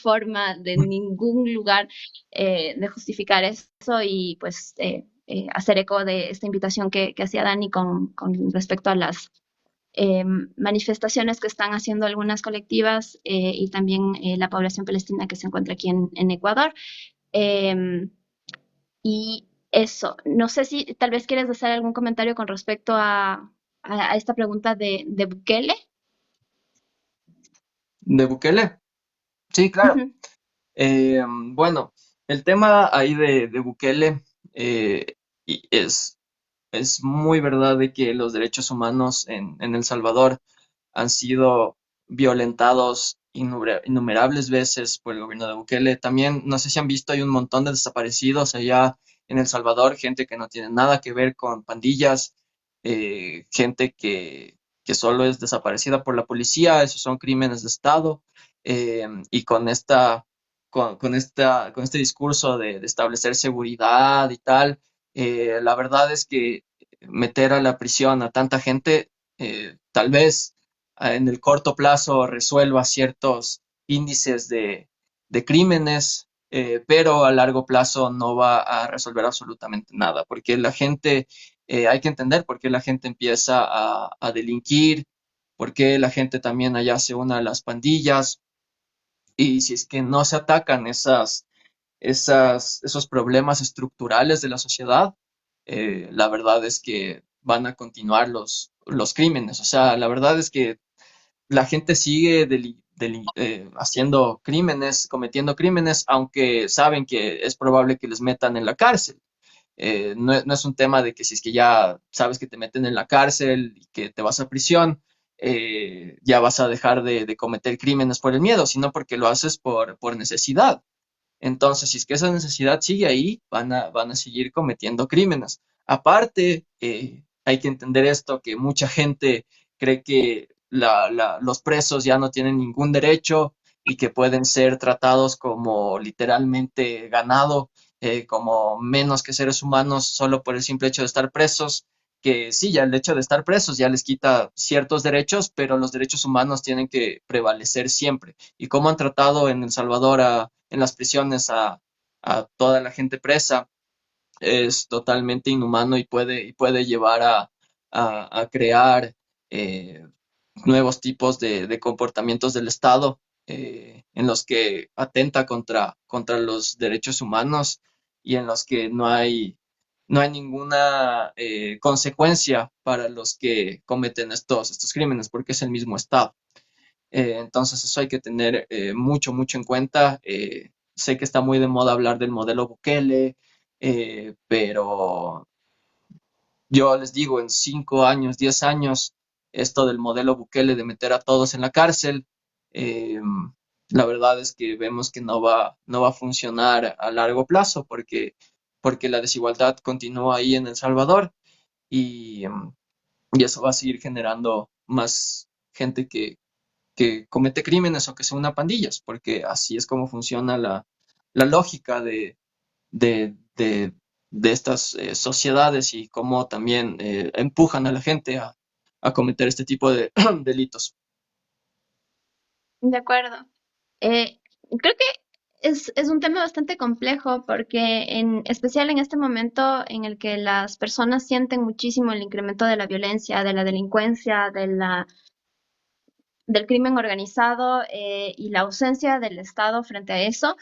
forma de ningún lugar de justificar eso y pues hacer eco de esta invitación que hacía Dani con respecto a las manifestaciones que están haciendo algunas colectivas y también la población palestina que se encuentra aquí en Ecuador. Eh, y eso, no sé si tal vez quieres hacer algún comentario con respecto a esta pregunta de Bukele. ¿De Bukele? Sí, claro. Ujú. Bueno, el tema ahí de Bukele eh, es, es muy verdad de que los derechos humanos en El Salvador han sido violentados innumerables veces por el gobierno de Bukele. También, no sé si han visto, hay un montón de desaparecidos allá en El Salvador, gente que no tiene nada que ver con pandillas, gente que solo es desaparecida por la policía, esos son crímenes de Estado. Y con este discurso de establecer seguridad y tal, la verdad es que meter a la prisión a tanta gente, tal vez en el corto plazo resuelva ciertos índices de crímenes, pero a largo plazo no va a resolver absolutamente nada, porque la gente, hay que entender por qué la gente empieza a delinquir, por qué la gente también allá se une a las pandillas, y si es que no se atacan esos problemas estructurales de la sociedad, la verdad es que van a continuar los crímenes. O sea, la verdad es que la gente sigue haciendo crímenes, cometiendo crímenes, aunque saben que es probable que les metan en la cárcel. No es un tema de que si es que ya sabes que te meten en la cárcel y que te vas a prisión, ya vas a dejar de cometer crímenes por el miedo, sino porque lo haces por necesidad. Entonces, si es que esa necesidad sigue ahí, van a seguir cometiendo crímenes. Aparte, hay que entender esto, que mucha gente cree que los presos ya no tienen ningún derecho y que pueden ser tratados como literalmente ganado, como menos que seres humanos solo por el simple hecho de estar presos, que sí, ya el hecho de estar presos ya les quita ciertos derechos, pero los derechos humanos tienen que prevalecer siempre. Y cómo han tratado en El Salvador en las prisiones a toda la gente presa es totalmente inhumano y puede llevar a crear eh, nuevos tipos de comportamientos del Estado en los que atenta contra los derechos humanos y en los que no hay ninguna consecuencia para los que cometen estos crímenes, porque es el mismo Estado. Entonces eso hay que tener mucho en cuenta. Sé que está muy de moda hablar del modelo Bukele, pero yo les digo, en 5 años, 10 años, esto del modelo Bukele de meter a todos en la cárcel, eh, la verdad es que vemos que no va a funcionar a largo plazo porque la desigualdad continúa ahí en El Salvador y, y eso va a seguir generando más gente que comete crímenes o que se una a pandillas, porque así es como funciona la lógica de, de estas sociedades y cómo también empujan a la gente a cometer este tipo de delitos. De acuerdo. Eh, Creo que es un tema bastante complejo porque en especial en este momento en el que las personas sienten muchísimo el incremento de la violencia, de la delincuencia, del crimen organizado y la ausencia del Estado frente a eso,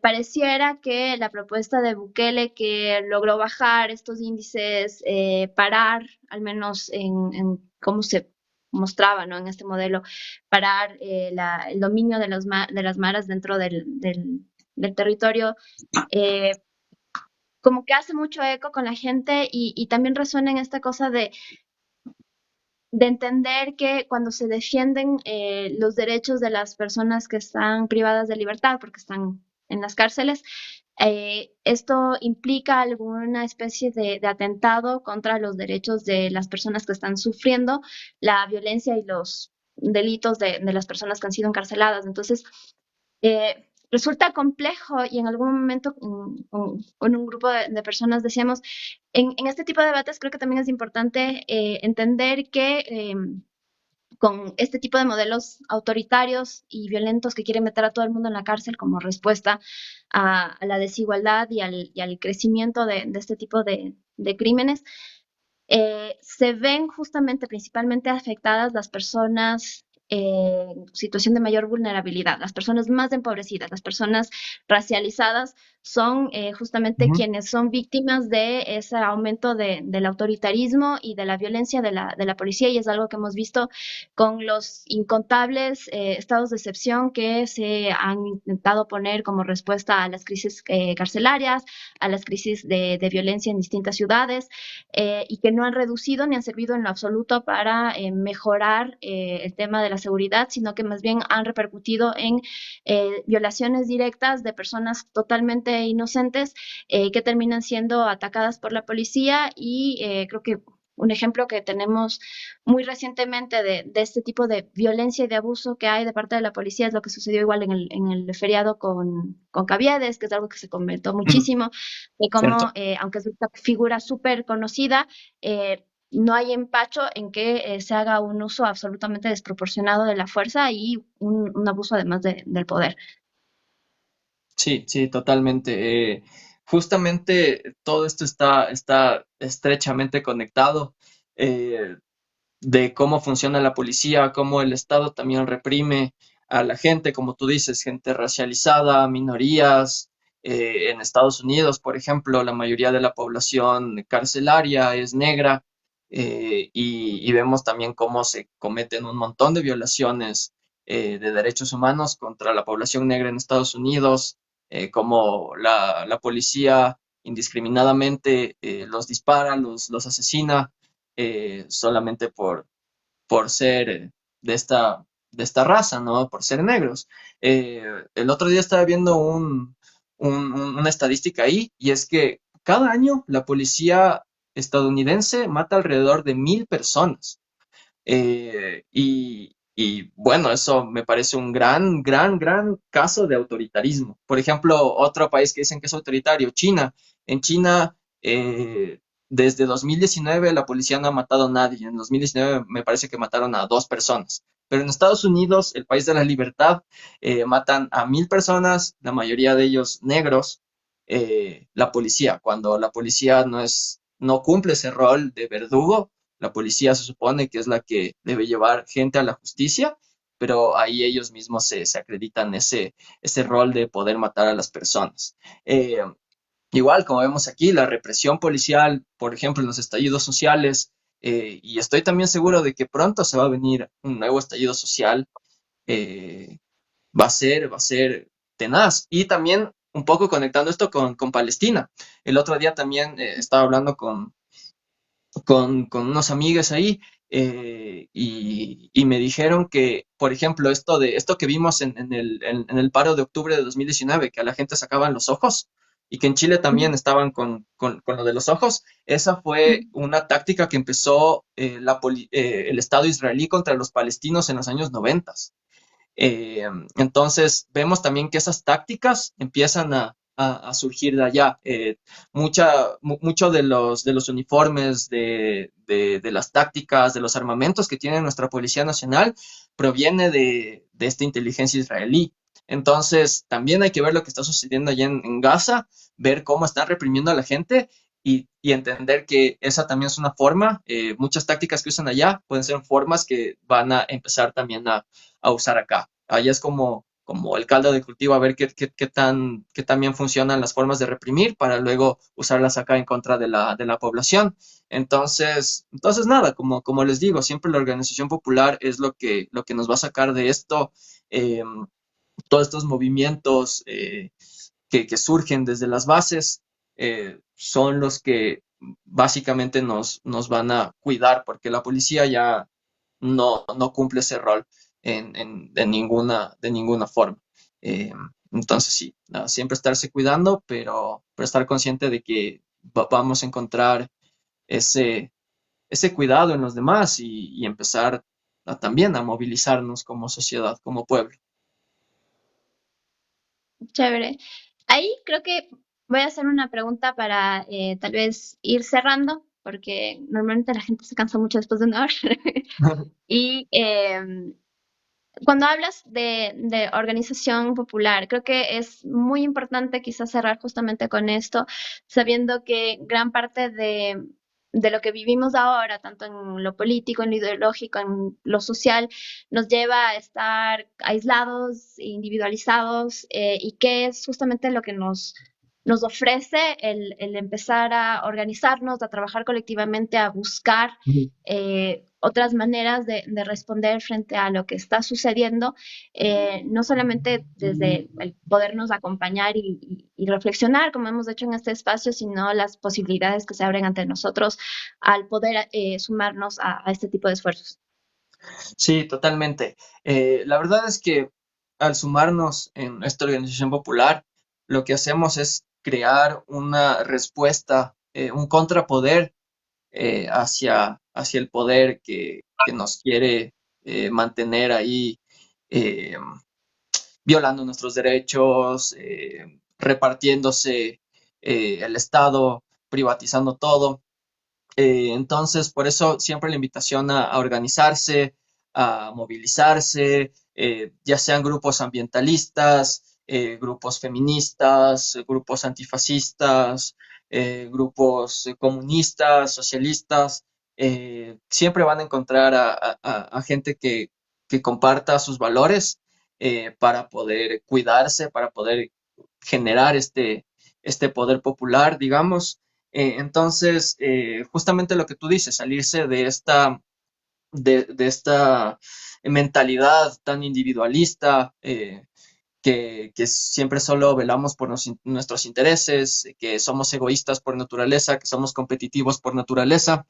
pareciera que la propuesta de Bukele que logró bajar estos índices, parar, al menos en cómo se mostraba, ¿no? En este modelo, parar el dominio de, de las maras dentro del territorio, eh, como que hace mucho eco con la gente y también resuena en esta cosa de entender que cuando se defienden los derechos de las personas que están privadas de libertad porque están en las cárceles, esto implica alguna especie de atentado contra los derechos de las personas que están sufriendo la violencia y los delitos de las personas que han sido encarceladas. Entonces, resulta complejo y en algún momento con un grupo de personas decíamos, en este tipo de debates creo que también es importante entender que con este tipo de modelos autoritarios y violentos que quieren meter a todo el mundo en la cárcel como respuesta a la desigualdad y al crecimiento de este tipo de crímenes, se ven justamente principalmente afectadas las personas en situación de mayor vulnerabilidad, las personas más empobrecidas, las personas racializadas son justamente Ujú. quienes son víctimas de ese aumento del autoritarismo y de la violencia de la policía y es algo que hemos visto con los incontables estados de excepción que se han intentado poner como respuesta a las crisis carcelarias, a las crisis de violencia en distintas ciudades y que no han reducido ni han servido en lo absoluto para mejorar el tema de la seguridad, sino que más bien han repercutido en violaciones directas de personas totalmente inocentes que terminan siendo atacadas por la policía y creo que un ejemplo que tenemos muy recientemente de este tipo de violencia y de abuso que hay de parte de la policía es lo que sucedió igual en el feriado con Caviedes, que es algo que se comentó Ujú. muchísimo, de cómo, Cierto. aunque es una figura súper conocida, no hay empacho en que se haga un uso absolutamente desproporcionado de la fuerza y un abuso además del poder. Sí, sí, totalmente. Justamente todo esto está estrechamente conectado. eh, de cómo funciona la policía, cómo el Estado también reprime a la gente, como tú dices, gente racializada, minorías. En Estados Unidos, por ejemplo, la mayoría de la población carcelaria es negra, y vemos también cómo se cometen un montón de violaciones de derechos humanos contra la población negra en Estados Unidos, cómo la policía indiscriminadamente los dispara, los asesina solamente por ser de esta raza, ¿no? Por ser negros. El otro día estaba viendo una estadística ahí y es que cada año la policía estadounidense mata alrededor de 1.000 personas. Y bueno, eso me parece un gran caso de autoritarismo. Por ejemplo, otro país que dicen que es autoritario, China. En China, desde 2019 la policía no ha matado a nadie. En 2019 me parece que mataron a 2 personas. Pero en Estados Unidos, el país de la libertad, matan a 1.000 personas, la mayoría de ellos negros, la policía. Cuando la policía no cumple ese rol de verdugo, la policía se supone que es la que debe llevar gente a la justicia, pero ahí ellos mismos se acreditan ese rol de poder matar a las personas. Eh, Igual, como vemos aquí, la represión policial, por ejemplo, en los estallidos sociales, y estoy también seguro de que pronto se va a venir un nuevo estallido social, eh, va a ser tenaz. Y también un poco conectando esto con Palestina. El otro día también estaba hablando con unos amigos ahí, y me dijeron que, por ejemplo, esto que vimos en el paro de octubre de 2019, que a la gente sacaban los ojos y que en Chile también estaban con lo de los ojos, esa fue una táctica que empezó el Estado israelí contra los palestinos en los años 90. Eh, entonces, vemos también que esas tácticas empiezan a surgir de allá. Mucho de los uniformes, de las tácticas, de los armamentos que tiene nuestra Policía Nacional proviene de esta inteligencia israelí. Entonces, también hay que ver lo que está sucediendo allá en Gaza, ver cómo están reprimiendo a la gente y entender que esa también es una forma. Muchas tácticas que usan allá pueden ser formas que van a empezar también a usar acá. Allá es como el caldo de cultivo, a ver qué tan bien funcionan las formas de reprimir para luego usarlas acá en contra de la población. Entonces nada, como les digo, siempre la organización popular es lo que nos va a sacar de esto. Eh, todos estos movimientos que surgen desde las bases, son los que básicamente nos van a cuidar, porque la policía ya no cumple ese rol de ninguna forma. Eh, entonces sí, nada, siempre estarse cuidando, pero estar consciente de que vamos a encontrar ese, ese cuidado en los demás y empezar también a movilizarnos como sociedad, como pueblo. Chévere. Ahí creo que voy a hacer una pregunta para tal vez ir cerrando, porque normalmente la gente se cansa mucho después de una hora. Y cuando hablas de organización popular, creo que es muy importante quizás cerrar justamente con esto, sabiendo que gran parte de lo que vivimos ahora, tanto en lo político, en lo ideológico, en lo social, nos lleva a estar aislados, individualizados, y que es justamente lo que nos ofrece el empezar a organizarnos, a trabajar colectivamente, a buscar otras maneras de responder frente a lo que está sucediendo, no solamente desde el podernos acompañar y reflexionar, como hemos hecho en este espacio, sino las posibilidades que se abren ante nosotros al poder sumarnos a este tipo de esfuerzos. Sí, totalmente. La verdad es que al sumarnos en esta organización popular, lo que hacemos es crear una respuesta, un contrapoder hacia el poder que nos quiere mantener ahí eh, violando nuestros derechos, repartiéndose el Estado, privatizando todo. Entonces, por eso siempre la invitación a organizarse, a movilizarse, ya sean grupos ambientalistas, grupos feministas, grupos antifascistas, grupos comunistas, socialistas, siempre van a encontrar a gente que comparta sus valores para poder cuidarse, para poder generar este poder popular, digamos. Entonces, justamente lo que tú dices, salirse de esta mentalidad tan individualista, que siempre solo velamos por nuestros intereses, que somos egoístas por naturaleza, que somos competitivos por naturaleza,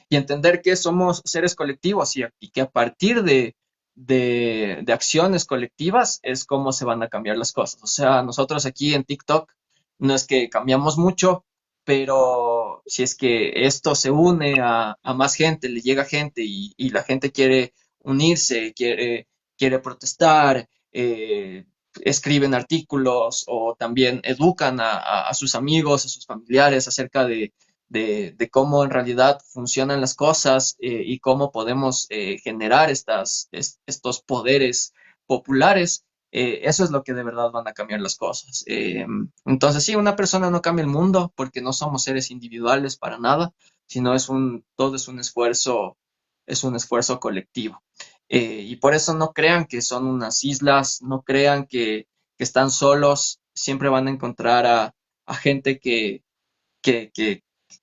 y entender que somos seres colectivos y que a partir de acciones colectivas es como se van a cambiar las cosas. O sea, nosotros aquí en TikTok no es que cambiamos mucho, pero si es que esto se une a más gente, le llega gente y la gente quiere unirse, quiere protestar, escriben artículos o también educan a sus amigos, a sus familiares acerca de cómo en realidad funcionan las cosas y cómo podemos generar estos poderes populares, eso es lo que de verdad van a cambiar las cosas. Entonces, sí, una persona no cambia el mundo porque no somos seres individuales para nada, sino todo es un esfuerzo colectivo. Y por eso no crean que son unas islas, no crean que están solos, siempre van a encontrar a gente que,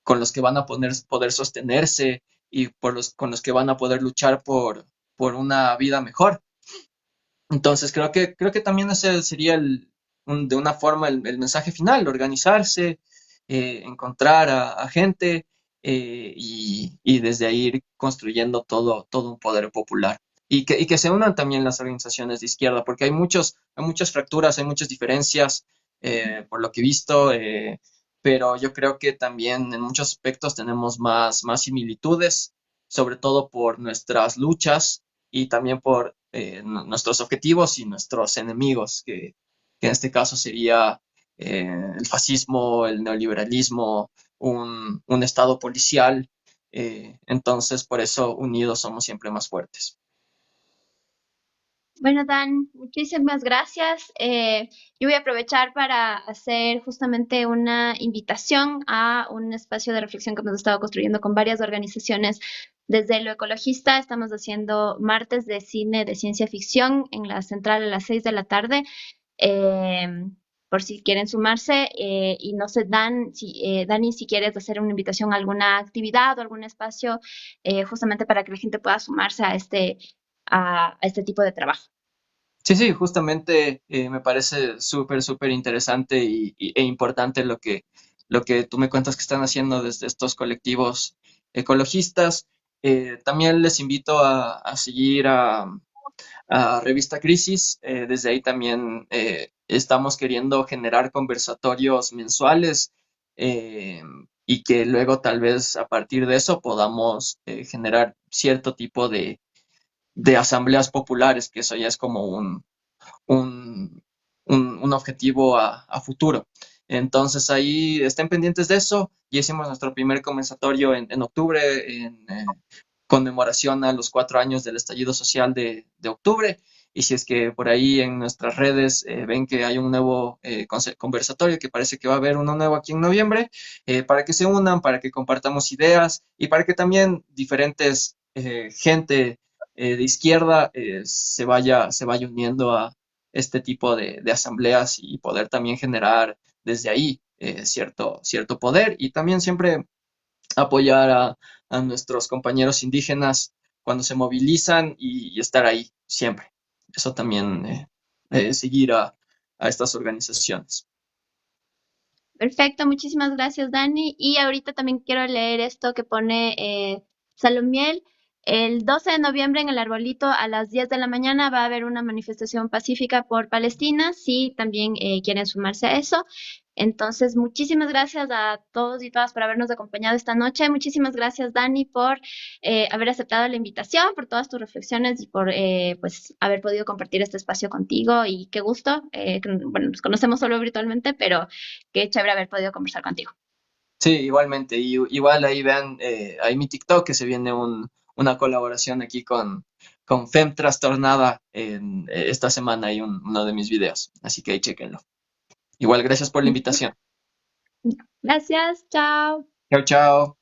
con los que van a poder sostenerse y con los que van a poder luchar por una vida mejor. Entonces, creo que también ese sería de una forma el mensaje final, organizarse, encontrar a gente y desde ahí ir construyendo todo un poder popular. Y que se unan también las organizaciones de izquierda, porque hay muchas fracturas, hay muchas diferencias, por lo que he visto, pero yo creo que también en muchos aspectos tenemos más similitudes, sobre todo por nuestras luchas y también por nuestros objetivos y nuestros enemigos, que en este caso sería el fascismo, el neoliberalismo, un estado policial. Entonces, por eso unidos somos siempre más fuertes. Bueno, Dan, muchísimas gracias. Yo voy a aprovechar para hacer justamente una invitación a un espacio de reflexión que hemos estado construyendo con varias organizaciones desde lo ecologista. Estamos haciendo martes de cine de ciencia ficción en la central a las 6 de la tarde. eh, por si quieren sumarse. Y no sé, Dani, si quieres hacer una invitación a alguna actividad o algún espacio justamente para que la gente pueda sumarse a este tipo de trabajo. Sí, sí, justamente me parece súper, súper interesante e importante lo que tú me cuentas que están haciendo desde estos colectivos ecologistas. También les invito a seguir a Revista Crisis. Desde ahí también estamos queriendo generar conversatorios mensuales y que luego tal vez a partir de eso podamos generar cierto tipo de asambleas populares, que eso ya es como un, un objetivo a futuro. Entonces ahí estén pendientes de eso. Ya hicimos nuestro primer conversatorio en octubre, en conmemoración a los 4 años del estallido social de octubre. Y si es que por ahí en nuestras redes ven que hay un nuevo conversatorio, que parece que va a haber uno nuevo aquí en noviembre, para que se unan, para que compartamos ideas y para que también diferentes gente de izquierda se vaya uniendo a este tipo de asambleas y poder también generar desde ahí cierto poder y también siempre apoyar a nuestros compañeros indígenas cuando se movilizan y estar ahí siempre. Eso también, seguir a estas organizaciones. Perfecto, muchísimas gracias, Dani. Y ahorita también quiero leer esto que pone Salomiel. El 12 de noviembre en el Arbolito a las 10 de la mañana va a haber una manifestación pacífica por Palestina, si también quieren sumarse a eso. Entonces, muchísimas gracias a todos y todas por habernos acompañado esta noche. Muchísimas gracias, Dani, por haber aceptado la invitación, por todas tus reflexiones y por pues haber podido compartir este espacio contigo. Y qué gusto. Bueno, nos conocemos solo virtualmente, pero qué chévere haber podido conversar contigo. Sí, igualmente. Y, igual ahí vean, ahí mi TikTok, que se viene una colaboración aquí con Fem Trastornada en, esta semana, hay uno de mis videos. Así que ahí chequenlo. Igual, gracias por la invitación. Gracias, chao. Chao, chao.